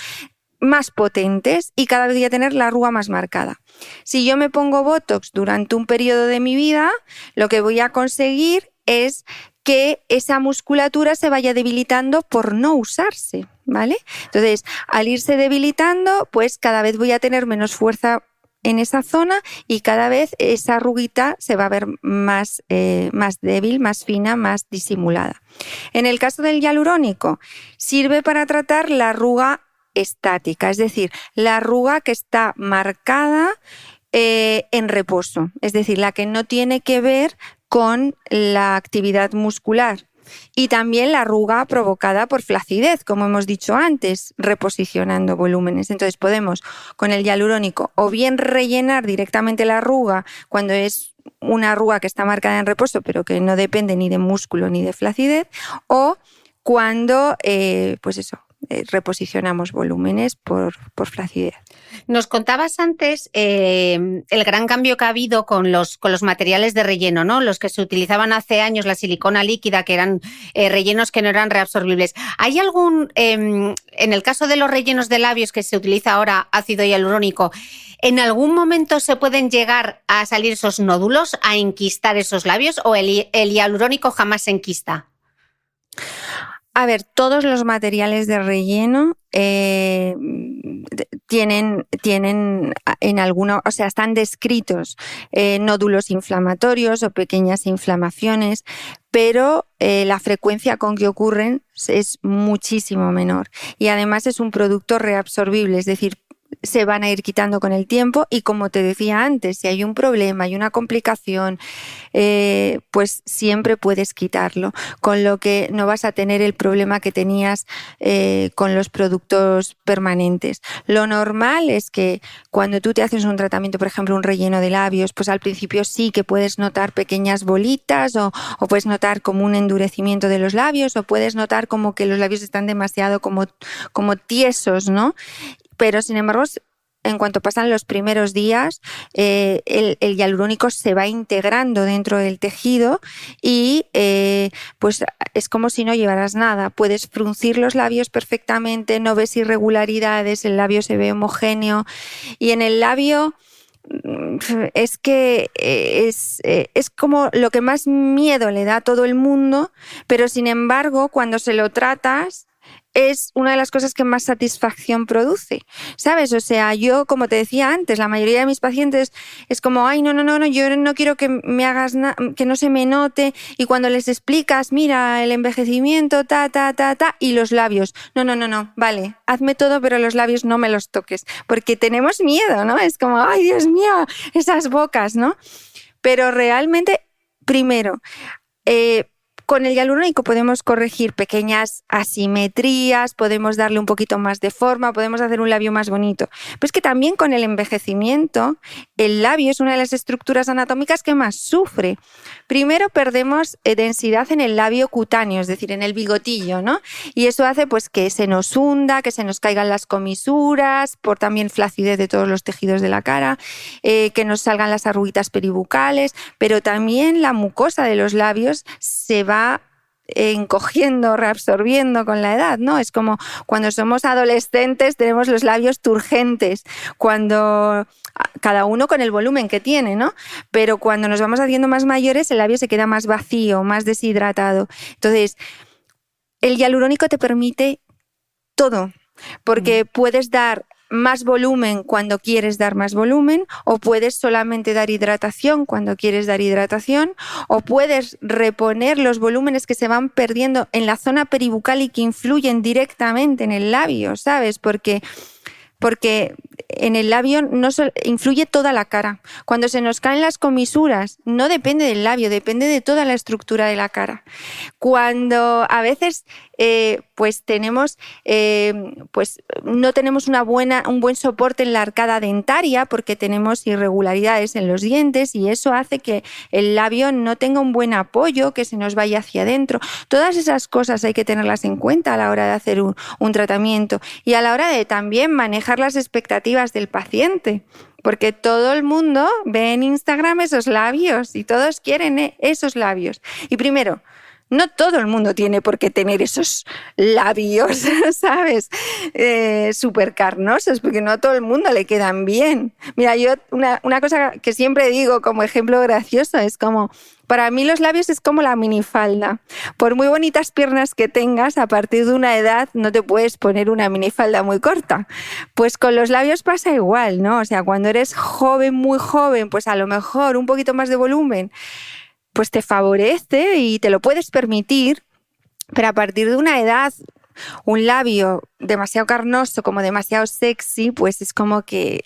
más potentes y cada vez voy a tener la arruga más marcada. Si yo me pongo Botox durante un periodo de mi vida, lo que voy a conseguir es que esa musculatura se vaya debilitando por no usarse, ¿vale? Entonces, al irse debilitando, pues cada vez voy a tener menos fuerza en esa zona y cada vez esa arruguita se va a ver más débil, más fina, más disimulada. En el caso del hialurónico, sirve para tratar la arruga estática, es decir, la arruga que está marcada en reposo, es decir, la que no tiene que ver con la actividad muscular. Y también la arruga provocada por flacidez, como hemos dicho antes, reposicionando volúmenes. Entonces podemos con el hialurónico o bien rellenar directamente la arruga cuando es una arruga que está marcada en reposo, pero que no depende ni de músculo ni de flacidez, o cuando, reposicionamos volúmenes por flacidez. Nos contabas antes el gran cambio que ha habido con los materiales de relleno, ¿no? Los que se utilizaban hace años, la silicona líquida, que eran rellenos que no eran reabsorbibles. ¿Hay algún, en el caso de los rellenos de labios que se utiliza ahora ácido hialurónico, en algún momento se pueden llegar a salir esos nódulos, a enquistar esos labios, o el hialurónico jamás se enquista? A ver, todos los materiales de relleno tienen en alguno, o sea, están descritos nódulos inflamatorios o pequeñas inflamaciones, pero la frecuencia con que ocurren es muchísimo menor. Y además es un producto reabsorbible, es decir, se van a ir quitando con el tiempo, y como te decía antes, si hay un problema, hay una complicación, pues siempre puedes quitarlo, con lo que no vas a tener el problema que tenías con los productos permanentes. Lo normal es que cuando tú te haces un tratamiento, por ejemplo un relleno de labios, pues al principio sí que puedes notar pequeñas bolitas o puedes notar como un endurecimiento de los labios, o puedes notar como que los labios están demasiado como tiesos, ¿no? Pero, sin embargo, en cuanto pasan los primeros días, el hialurónico se va integrando dentro del tejido y pues es como si no llevaras nada. Puedes fruncir los labios perfectamente, no ves irregularidades, el labio se ve homogéneo, y en el labio es que es como lo que más miedo le da a todo el mundo, pero sin embargo, cuando se lo tratas, es una de las cosas que más satisfacción produce, ¿sabes? O sea, yo, como te decía antes, la mayoría de mis pacientes es como, ay, no, yo no quiero que me hagas que no se me note, y cuando les explicas, mira, el envejecimiento, y los labios, no, vale, hazme todo, pero los labios no me los toques, porque tenemos miedo, ¿no? Es como, ay, Dios mío, esas bocas, ¿no? Pero realmente, primero, con el hialurónico podemos corregir pequeñas asimetrías, podemos darle un poquito más de forma, podemos hacer un labio más bonito. Pero es que también con el envejecimiento, el labio es una de las estructuras anatómicas que más sufre. Primero perdemos densidad en el labio cutáneo, es decir, en el bigotillo, ¿no? Y eso hace pues que se nos hunda, que se nos caigan las comisuras, por también flacidez de todos los tejidos de la cara, que nos salgan las arruguitas peribucales, pero también la mucosa de los labios se va encogiendo, reabsorbiendo con la edad, ¿no? Es como cuando somos adolescentes tenemos los labios turgentes, cuando cada uno con el volumen que tiene, ¿no? Pero cuando nos vamos haciendo más mayores el labio se queda más vacío, más deshidratado. Entonces, el hialurónico te permite todo, porque puedes dar más volumen cuando quieres dar más volumen, o puedes solamente dar hidratación cuando quieres dar hidratación, o puedes reponer los volúmenes que se van perdiendo en la zona peribucal y que influyen directamente en el labio, ¿sabes? Porque en el labio no influye toda la cara. Cuando se nos caen las comisuras, no depende del labio, depende de toda la estructura de la cara. Cuando a veces pues tenemos pues no tenemos un buen soporte en la arcada dentaria porque tenemos irregularidades en los dientes, y eso hace que el labio no tenga un buen apoyo, que se nos vaya hacia adentro. Todas esas cosas hay que tenerlas en cuenta a la hora de hacer un tratamiento, y a la hora de también manejar las expectativas del paciente. Porque todo el mundo ve en Instagram esos labios y todos quieren esos labios. Y primero, no todo el mundo tiene por qué tener esos labios, ¿sabes? Súper carnosos, porque no a todo el mundo le quedan bien. Mira, yo una cosa que siempre digo como ejemplo gracioso es como, para mí los labios es como la minifalda. Por muy bonitas piernas que tengas, a partir de una edad no te puedes poner una minifalda muy corta. Pues con los labios pasa igual, ¿no? O sea, cuando eres joven, muy joven, pues a lo mejor un poquito más de volumen pues te favorece y te lo puedes permitir, pero a partir de una edad un labio demasiado carnoso como demasiado sexy, pues es como que...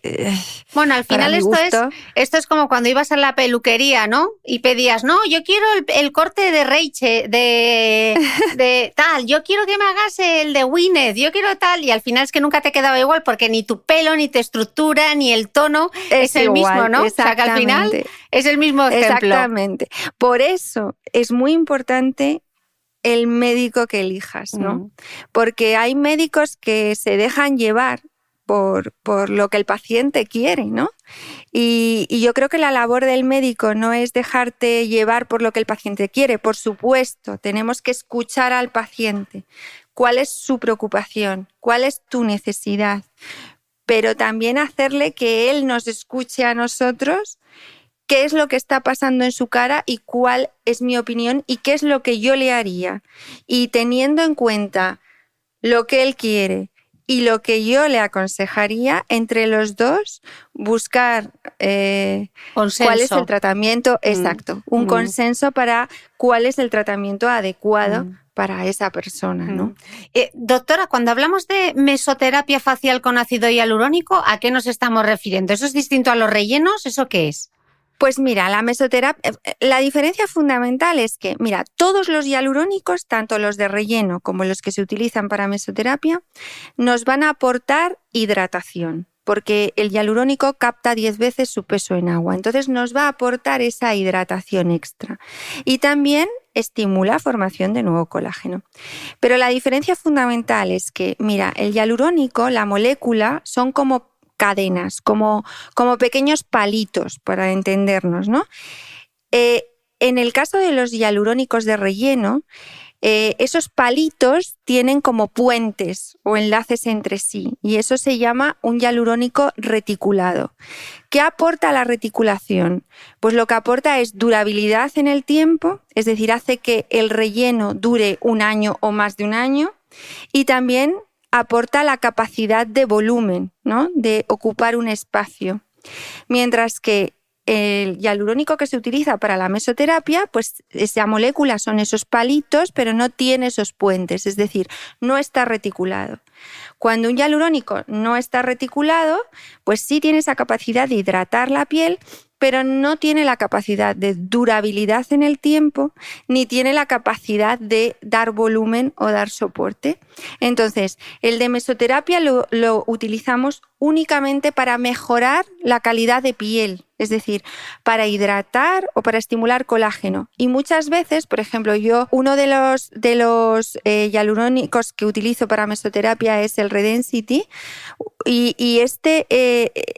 Bueno, al final esto es como cuando ibas a la peluquería, ¿no? Y pedías, no, yo quiero el corte de Rachel, de tal, yo quiero que me hagas el de Gwyneth, yo quiero tal, y al final es que nunca te quedaba igual porque ni tu pelo, ni tu estructura, ni el tono es el igual, mismo, ¿no? O sea, que al final es el mismo ejemplo. Exactamente. Por eso es muy importante el médico que elijas, ¿no? Porque hay médicos que se dejan llevar por lo que el paciente quiere, ¿no? Y yo creo que la labor del médico no es dejarte llevar por lo que el paciente quiere. Por supuesto, tenemos que escuchar al paciente. ¿Cuál es su preocupación? ¿Cuál es tu necesidad? Pero también hacerle que él nos escuche a nosotros, qué es lo que está pasando en su cara y cuál es mi opinión y qué es lo que yo le haría. Y teniendo en cuenta lo que él quiere y lo que yo le aconsejaría, entre los dos buscar cuál es el tratamiento exacto, un consenso para cuál es el tratamiento adecuado para esa persona, ¿no? Doctora, cuando hablamos de mesoterapia facial con ácido hialurónico, ¿a qué nos estamos refiriendo? ¿Eso es distinto a los rellenos? ¿Eso qué es? Pues mira, la mesoterapia, la diferencia fundamental es que, mira, todos los hialurónicos, tanto los de relleno como los que se utilizan para mesoterapia, nos van a aportar hidratación, porque el hialurónico capta 10 veces su peso en agua, entonces nos va a aportar esa hidratación extra. Y también estimula formación de nuevo colágeno. Pero la diferencia fundamental es que, mira, el hialurónico, la molécula, son como cadenas, como pequeños palitos, para entendernos, ¿no? En el caso de los hialurónicos de relleno, esos palitos tienen como puentes o enlaces entre sí y eso se llama un hialurónico reticulado. ¿Qué aporta la reticulación? Pues lo que aporta es durabilidad en el tiempo, es decir, hace que el relleno dure 1 año o más de 1 año y también aporta la capacidad de volumen, ¿no? De ocupar un espacio. Mientras que el hialurónico que se utiliza para la mesoterapia, pues esa molécula son esos palitos, pero no tiene esos puentes, es decir, no está reticulado. Cuando un hialurónico no está reticulado, pues sí tiene esa capacidad de hidratar la piel, pero no tiene la capacidad de durabilidad en el tiempo, ni tiene la capacidad de dar volumen o dar soporte. Entonces, el de mesoterapia lo utilizamos únicamente para mejorar la calidad de piel, es decir, para hidratar o para estimular colágeno. Y muchas veces, por ejemplo, uno de los hialurónicos que utilizo para mesoterapia es el Redensity, y este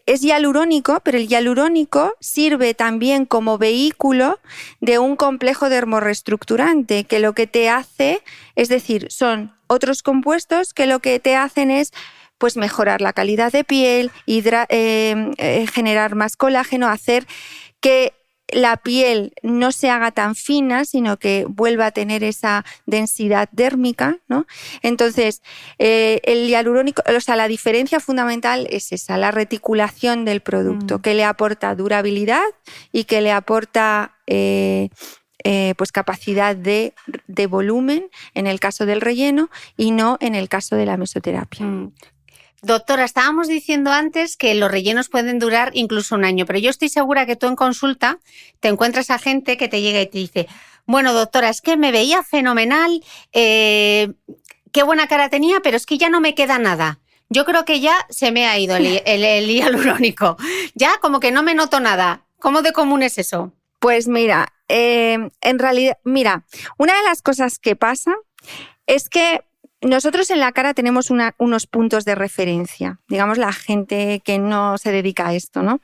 es hialurónico, pero el hialurónico sirve también como vehículo de un complejo dermorreestructurante, que lo que te hace, es decir, son otros compuestos que lo que te hacen es pues mejorar la calidad de piel, generar más colágeno, hacer que la piel no se haga tan fina, sino que vuelva a tener esa densidad dérmica, ¿no? Entonces, el hialurónico, o sea, la diferencia fundamental es esa, la reticulación del producto, que le aporta durabilidad y que le aporta pues capacidad de volumen en el caso del relleno y no en el caso de la mesoterapia. Doctora, estábamos diciendo antes que los rellenos pueden durar incluso 1 año, pero yo estoy segura que tú en consulta te encuentras a gente que te llega y te dice, bueno, doctora, es que me veía fenomenal, qué buena cara tenía, pero es que ya no me queda nada. Yo creo que ya se me ha ido el hialurónico. Ya como que no me noto nada. ¿Cómo de común es eso? Pues mira, en realidad, mira, una de las cosas que pasa es que nosotros en la cara tenemos unos puntos de referencia, digamos la gente que no se dedica a esto, ¿no?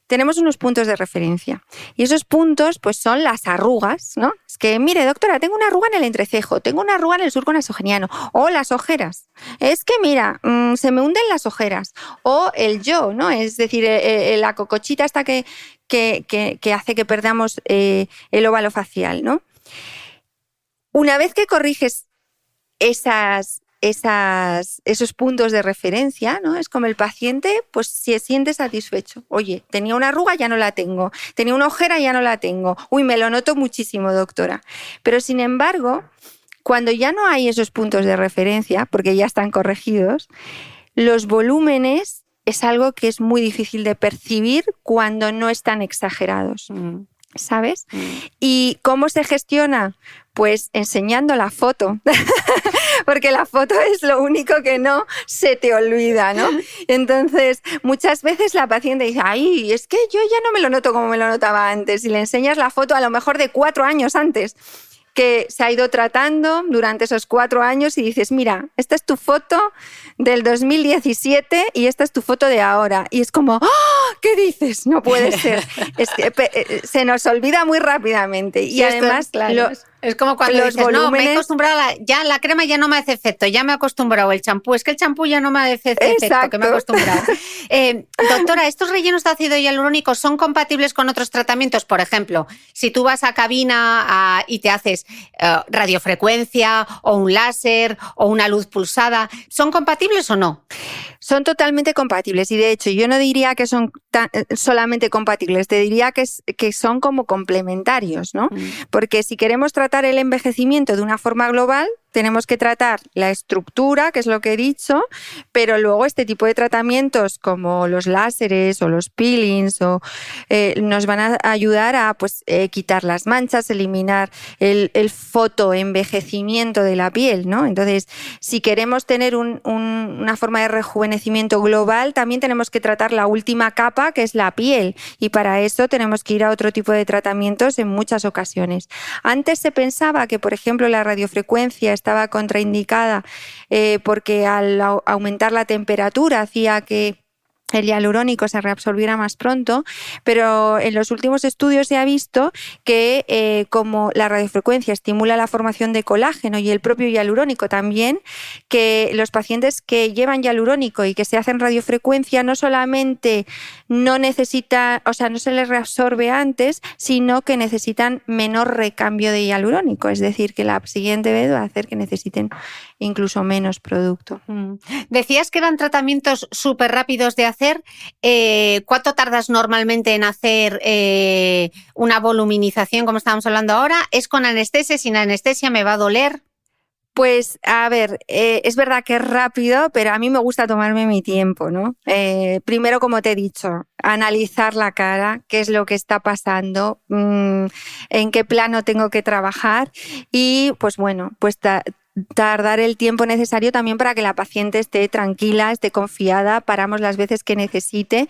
Tenemos unos puntos de referencia y esos puntos pues son las arrugas, ¿no? Es que, mire, doctora, tengo una arruga en el entrecejo, tengo una arruga en el surco nasogeniano, o las ojeras. Es que, mira, se me hunden las ojeras, o el yo, ¿no? Es decir, la cocochita esta que hace que perdamos el óvalo facial, ¿no? Una vez que corriges esos puntos de referencia, ¿no? Es como el paciente pues se siente satisfecho. Oye, tenía una arruga, ya no la tengo. Tenía una ojera, ya no la tengo. Uy, me lo noto muchísimo, doctora. Pero sin embargo, Cuando ya no hay esos puntos de referencia, porque ya están corregidos, los volúmenes es algo que es muy difícil de percibir cuando no están exagerados. ¿Sabes? ¿Y cómo se gestiona? Pues enseñando la foto, porque la foto es lo único que no se te olvida, ¿no? Entonces, muchas veces la paciente dice, ay, es que yo ya no me lo noto como me lo notaba antes, y le enseñas la foto a lo mejor de 4 años antes, que se ha ido tratando durante esos 4 años y dices, mira, esta es tu foto del 2017 y esta es tu foto de ahora. Y es como, ¡oh! ¿Qué dices? No puede ser. Se nos olvida muy rápidamente. Y sí, además, claro, es como cuando los dices, volúmenes... no, me he acostumbrado, ya la crema ya no me hace efecto, ya me he acostumbrado, el champú, es que el champú ya no me hace efecto, que me he acostumbrado. Doctora, ¿estos rellenos de ácido hialurónico son compatibles con otros tratamientos? Por ejemplo, si tú vas a cabina y te haces radiofrecuencia o un láser o una luz pulsada, ¿son compatibles o no? Son totalmente compatibles y de hecho yo no diría que son solamente compatibles, te diría que son como complementarios, ¿no? Porque si queremos tratar el envejecimiento de una forma global, tenemos que tratar la estructura, que es lo que he dicho, pero luego este tipo de tratamientos como los láseres o los peelings nos van a ayudar a quitar las manchas, eliminar el fotoenvejecimiento de la piel, ¿no? Entonces, si queremos tener una forma de rejuvenecimiento global, también tenemos que tratar la última capa, que es la piel, y para eso tenemos que ir a otro tipo de tratamientos en muchas ocasiones. Antes se pensaba que, por ejemplo, la radiofrecuencia estaba contraindicada porque al aumentar la temperatura hacía que el hialurónico se reabsorbiera más pronto, pero en los últimos estudios se ha visto que como la radiofrecuencia estimula la formación de colágeno y el propio hialurónico también, que los pacientes que llevan hialurónico y que se hacen radiofrecuencia no solamente no necesitan, o sea, no se les reabsorbe antes, sino que necesitan menor recambio de hialurónico, es decir, que la siguiente vez va a hacer que necesiten incluso menos producto. Decías que eran tratamientos súper rápidos de hacer. ¿Cuánto tardas normalmente en hacer una voluminización, como estábamos hablando ahora? ¿Es con anestesia? ¿Sin anestesia? ¿Me va a doler? Pues, a ver, es verdad que es rápido, pero a mí me gusta tomarme mi tiempo, ¿no? Primero, como te he dicho, analizar la cara, qué es lo que está pasando, en qué plano tengo que trabajar y, pues bueno, pues tardar el tiempo necesario también para que la paciente esté tranquila, esté confiada, paramos las veces que necesite.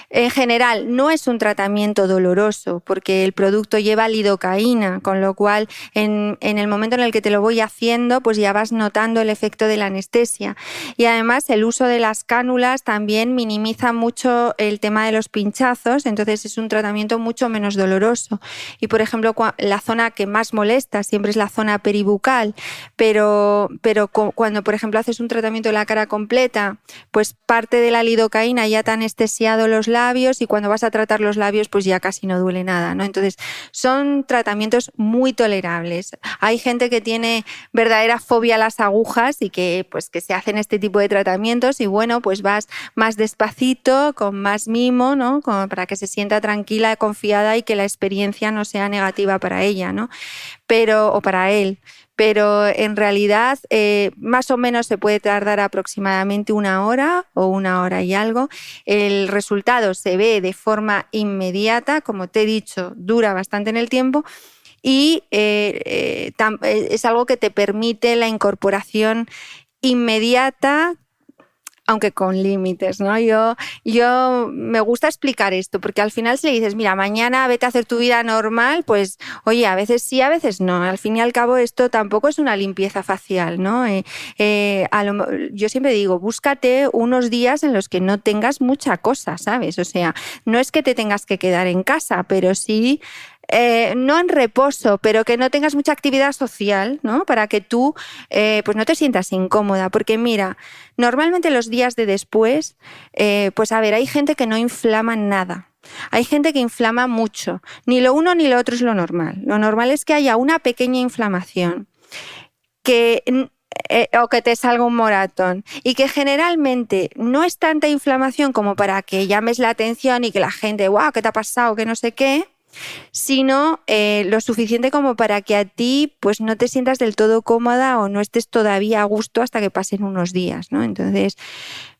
En general, no es un tratamiento doloroso porque el producto lleva lidocaína, con lo cual en el momento en el que te lo voy haciendo, pues ya vas notando el efecto de la anestesia. Y además el uso de las cánulas también minimiza mucho el tema de los pinchazos, entonces es un tratamiento mucho menos doloroso. Y por ejemplo, la zona que más molesta siempre es la zona peribucal, pero cuando, por ejemplo, haces un tratamiento de la cara completa, pues parte de la lidocaína ya te ha anestesiado los labios y cuando vas a tratar los labios, pues ya casi no duele nada, ¿no? Entonces, son tratamientos muy tolerables. Hay gente que tiene verdadera fobia a las agujas y que se hacen este tipo de tratamientos y bueno, pues vas más despacito, con más mimo, ¿no? Como para que se sienta tranquila, confiada y que la experiencia no sea negativa para ella, ¿no? O para él. Pero en realidad más o menos se puede tardar aproximadamente 1 hora o 1 hora y algo. El resultado se ve de forma inmediata, como te he dicho, dura bastante en el tiempo y es algo que te permite la incorporación inmediata, aunque con límites, ¿no? Yo me gusta explicar esto, porque al final si le dices, mira, mañana vete a hacer tu vida normal, pues, oye, a veces sí, a veces no. Al fin y al cabo esto tampoco es una limpieza facial, ¿no? Yo siempre digo, búscate unos días en los que no tengas mucha cosa, ¿sabes? O sea, no es que te tengas que quedar en casa, pero sí... no en reposo, pero que no tengas mucha actividad social, ¿no? Para que tú pues no te sientas incómoda, porque mira, normalmente los días de después, pues a ver, hay gente que no inflama nada. Hay gente que inflama mucho. Ni lo uno ni lo otro es lo normal. Lo normal es que haya una pequeña inflamación o que te salga un moratón y que generalmente no es tanta inflamación como para que llames la atención y que la gente, ¡guau! ¿Qué te ha pasado? Que no sé qué. sino lo suficiente como para que a ti pues no te sientas del todo cómoda o no estés todavía a gusto hasta que pasen unos días, ¿no? Entonces,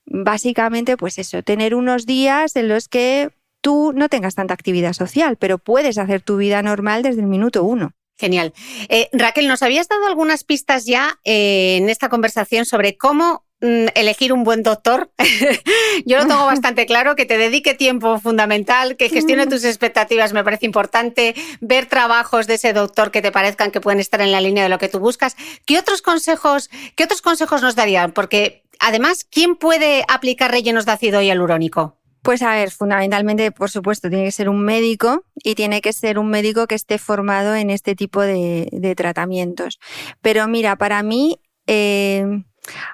básicamente, pues eso, tener unos días en los que tú no tengas tanta actividad social, pero puedes hacer tu vida normal desde el minuto 1. Genial. Raquel, nos habías dado algunas pistas ya en esta conversación sobre cómo elegir un buen doctor. Yo lo tengo bastante claro, que te dedique tiempo fundamental, que gestione tus expectativas me parece importante, ver trabajos de ese doctor que te parezcan que pueden estar en la línea de lo que tú buscas. ¿Qué otros consejos nos darían? Porque además, ¿quién puede aplicar rellenos de ácido hialurónico? Pues a ver, fundamentalmente, por supuesto, tiene que ser un médico y tiene que ser un médico que esté formado en este tipo de tratamientos. Pero mira, para mí,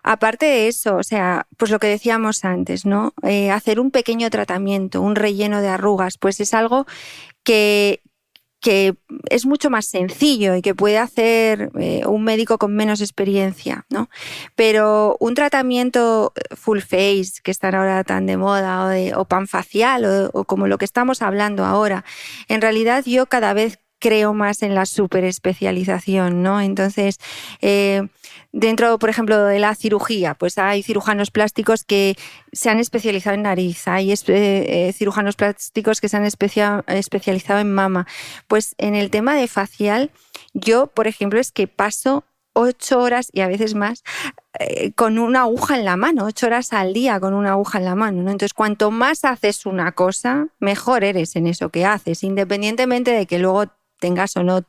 aparte de eso, o sea, pues lo que decíamos antes, ¿no? Hacer un pequeño tratamiento, un relleno de arrugas, pues es algo que es mucho más sencillo y que puede hacer un médico con menos experiencia, ¿no? Pero un tratamiento full face, que están ahora tan de moda, o panfacial, o como lo que estamos hablando ahora, en realidad yo cada vez creo más en la superespecialización, ¿no? Entonces, dentro, por ejemplo, de la cirugía, pues hay cirujanos plásticos que se han especializado en nariz, hay cirujanos plásticos que se han especializado en mama. Pues en el tema de facial, yo, por ejemplo, es que paso 8 horas y a veces más con una aguja en la mano, 8 horas al día con una aguja en la mano, ¿no? Entonces, cuanto más haces una cosa, mejor eres en eso que haces, independientemente de que luego tengas o no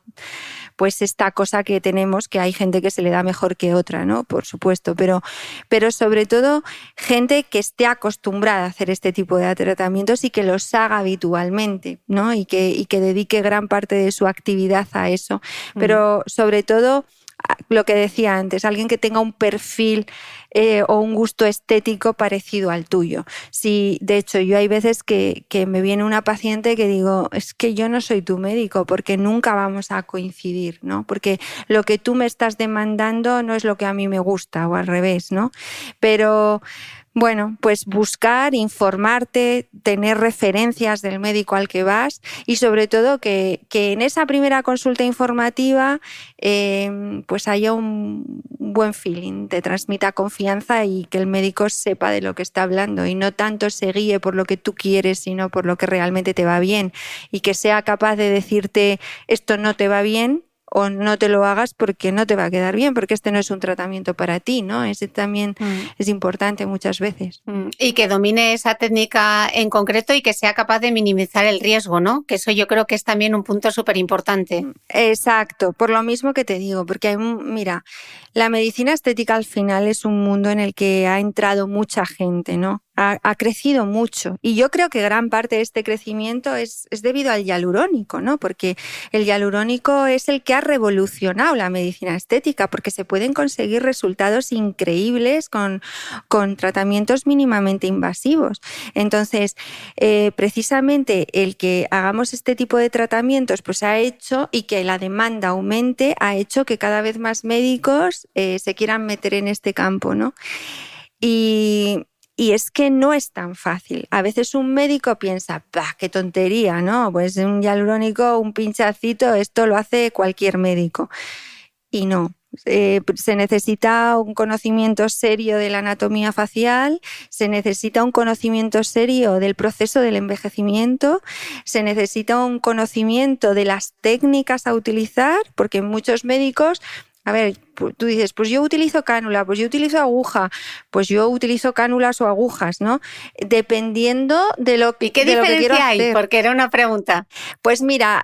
pues esta cosa que tenemos, que hay gente que se le da mejor que otra, ¿no? Por supuesto, pero sobre todo gente que esté acostumbrada a hacer este tipo de tratamientos y que los haga habitualmente, ¿no? Y que dedique gran parte de su actividad a eso. Pero sobre todo, lo que decía antes, alguien que tenga un perfil o un gusto estético parecido al tuyo. Sí, de hecho, yo hay veces que me viene una paciente que digo, es que yo no soy tu médico porque nunca vamos a coincidir, ¿no? Porque lo que tú me estás demandando no es lo que a mí me gusta o al revés, ¿no? Pero bueno, pues buscar, informarte, tener referencias del médico al que vas y sobre todo que en esa primera consulta informativa pues haya un buen feeling, te transmita confianza y que el médico sepa de lo que está hablando y no tanto se guíe por lo que tú quieres, sino por lo que realmente te va bien y que sea capaz de decirte esto no te va bien o no te lo hagas porque no te va a quedar bien, porque este no es un tratamiento para ti, ¿no? Ese también es importante muchas veces. Y que domine esa técnica en concreto y que sea capaz de minimizar el riesgo, ¿no? Que eso yo creo que es también un punto súper importante. Exacto, por lo mismo que te digo, porque mira, la medicina estética al final es un mundo en el que ha entrado mucha gente, ¿no? Ha crecido mucho y yo creo que gran parte de este crecimiento es debido al hialurónico, ¿no? Porque el hialurónico es el que ha revolucionado la medicina estética porque se pueden conseguir resultados increíbles con tratamientos mínimamente invasivos. Entonces, precisamente el que hagamos este tipo de tratamientos pues ha hecho y que la demanda aumente ha hecho que cada vez más médicos se quieran meter en este campo, ¿no? Y es que no es tan fácil. A veces un médico piensa, ¡bah, qué tontería!, ¿no? Pues un hialurónico, un pinchacito, esto lo hace cualquier médico. Y no. Se necesita un conocimiento serio de la anatomía facial, se necesita un conocimiento serio del proceso del envejecimiento, se necesita un conocimiento de las técnicas a utilizar, porque muchos médicos... A ver, tú dices, pues yo utilizo cánula, pues yo utilizo aguja, pues yo utilizo cánulas o agujas, ¿no? Dependiendo de lo que quiero hacer. ¿Y qué diferencia hay? Porque era una pregunta. Pues mira,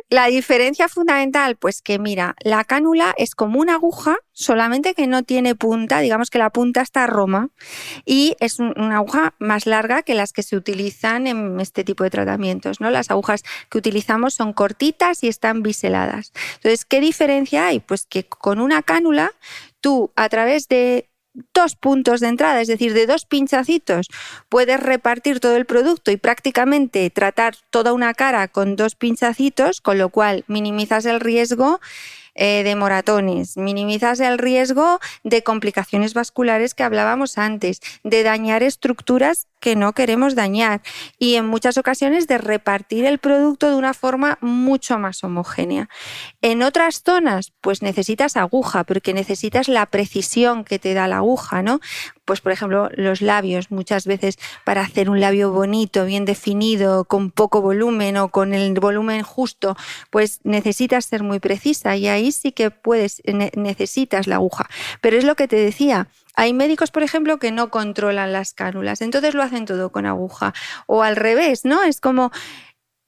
la diferencia fundamental, pues que mira, la cánula es como una aguja, solamente que no tiene punta, digamos que la punta está a Roma, y es una aguja más larga que las que se utilizan en este tipo de tratamientos, ¿no? Las agujas que utilizamos son cortitas y están biseladas. Entonces, ¿qué diferencia hay? Pues que con una cánula, tú a través de 2 puntos de entrada, es decir, de 2 pinchacitos, puedes repartir todo el producto y prácticamente tratar toda una cara con 2 pinchacitos, con lo cual minimizas el riesgo de moratones, minimizas el riesgo de complicaciones vasculares que hablábamos antes, de dañar estructuras que no queremos dañar y en muchas ocasiones de repartir el producto de una forma mucho más homogénea. En otras zonas, pues necesitas aguja porque necesitas la precisión que te da la aguja, ¿no? Pues por ejemplo, los labios, muchas veces para hacer un labio bonito, bien definido, con poco volumen o con el volumen justo, pues necesitas ser muy precisa y ahí sí que necesitas la aguja. Pero es lo que te decía, hay médicos, por ejemplo, que no controlan las cánulas, entonces lo hacen todo con aguja. O al revés, ¿no? Es como,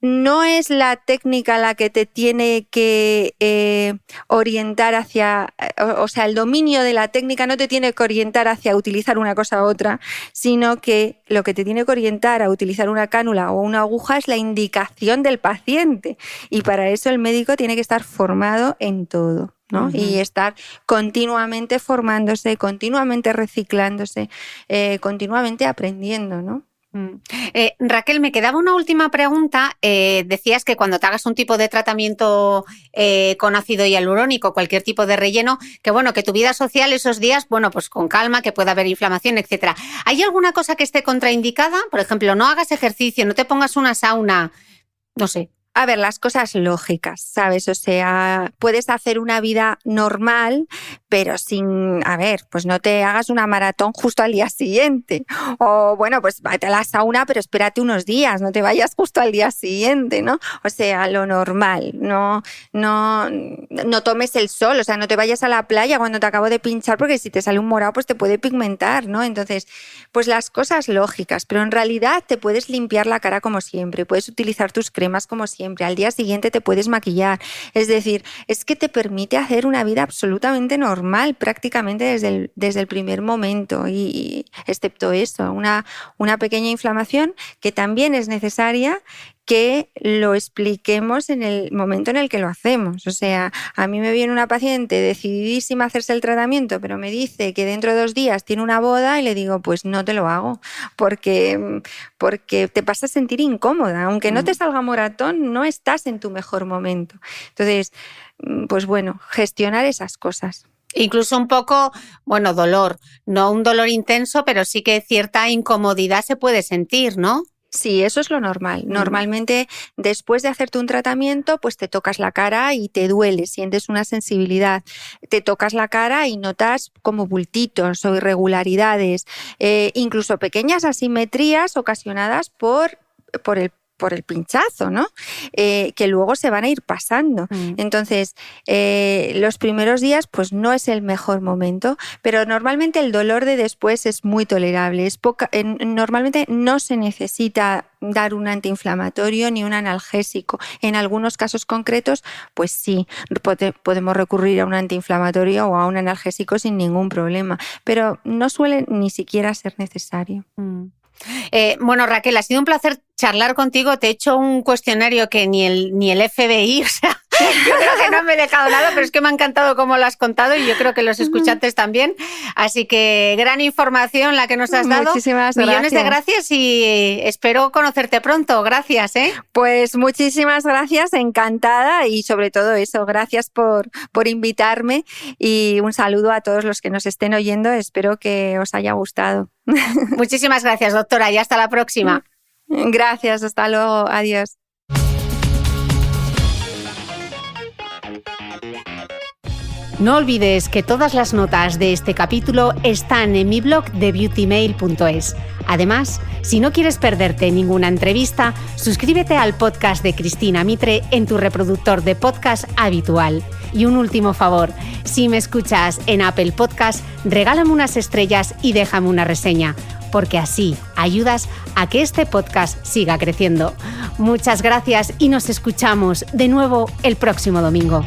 no es la técnica la que te tiene que orientar hacia, o sea, el dominio de la técnica no te tiene que orientar hacia utilizar una cosa u otra, sino que lo que te tiene que orientar a utilizar una cánula o una aguja es la indicación del paciente. Y para eso el médico tiene que estar formado en todo, ¿no? Uh-huh. Y estar continuamente formándose, continuamente reciclándose, continuamente aprendiendo, ¿no? Raquel, me quedaba una última pregunta. Decías que cuando te hagas un tipo de tratamiento con ácido hialurónico, cualquier tipo de relleno, que bueno, que tu vida social esos días, bueno, pues con calma, que pueda haber inflamación, etcétera. ¿Hay alguna cosa que esté contraindicada? Por ejemplo, no hagas ejercicio, no te pongas una sauna, no sé. A ver, las cosas lógicas, ¿sabes? O sea, puedes hacer una vida normal, pero sin, a ver, pues no te hagas una maratón justo al día siguiente. O bueno, pues vete a la sauna, pero espérate unos días, no te vayas justo al día siguiente, ¿no? O sea, lo normal, no tomes el sol, o sea, no te vayas a la playa cuando te acabo de pinchar, porque si te sale un morado, pues te puede pigmentar, ¿no? Entonces, pues las cosas lógicas, pero en realidad te puedes limpiar la cara como siempre, puedes utilizar tus cremas como siempre. Al día siguiente te puedes maquillar. Es decir, es que te permite hacer una vida absolutamente normal prácticamente desde el primer momento y excepto eso, una pequeña inflamación que también es necesaria que lo expliquemos en el momento en el que lo hacemos. O sea, a mí me viene una paciente decididísima a hacerse el tratamiento, pero me dice que dentro de 2 días tiene una boda y le digo, pues no te lo hago, porque te vas a sentir incómoda. Aunque no te salga moratón, no estás en tu mejor momento. Entonces, pues bueno, gestionar esas cosas. Incluso un poco, bueno, dolor, no un dolor intenso, pero sí que cierta incomodidad se puede sentir, ¿no? Sí, eso es lo normal. Normalmente, después de hacerte un tratamiento, pues te tocas la cara y te duele, sientes una sensibilidad. Te tocas la cara y notas como bultitos o irregularidades, incluso pequeñas asimetrías ocasionadas por el pinchazo, ¿no? Que luego se van a ir pasando. Entonces, los primeros días pues no es el mejor momento, pero normalmente el dolor de después es muy tolerable. Normalmente no se necesita dar un antiinflamatorio ni un analgésico. En algunos casos concretos, pues sí, podemos recurrir a un antiinflamatorio o a un analgésico sin ningún problema, pero no suele ni siquiera ser necesario. Bueno, Raquel, ha sido un placer charlar contigo. Te he hecho un cuestionario que ni el FBI, o sea, yo creo que no me he dejado nada, pero es que me ha encantado cómo lo has contado y yo creo que los escuchantes también. Así que gran información la que nos has dado. Muchísimas gracias. Millones de gracias y espero conocerte pronto. Gracias, ¿eh? Pues muchísimas gracias, encantada y sobre todo eso, gracias por invitarme y un saludo a todos los que nos estén oyendo. Espero que os haya gustado. Muchísimas gracias, doctora, y hasta la próxima. Gracias, hasta luego, adiós. No olvides que todas las notas de este capítulo están en mi blog de beautymail.es. Además, si no quieres perderte ninguna entrevista, suscríbete al podcast de Cristina Mitre en tu reproductor de podcast habitual. Y un último favor, si me escuchas en Apple Podcast, regálame unas estrellas y déjame una reseña, porque así ayudas a que este podcast siga creciendo. Muchas gracias y nos escuchamos de nuevo el próximo domingo.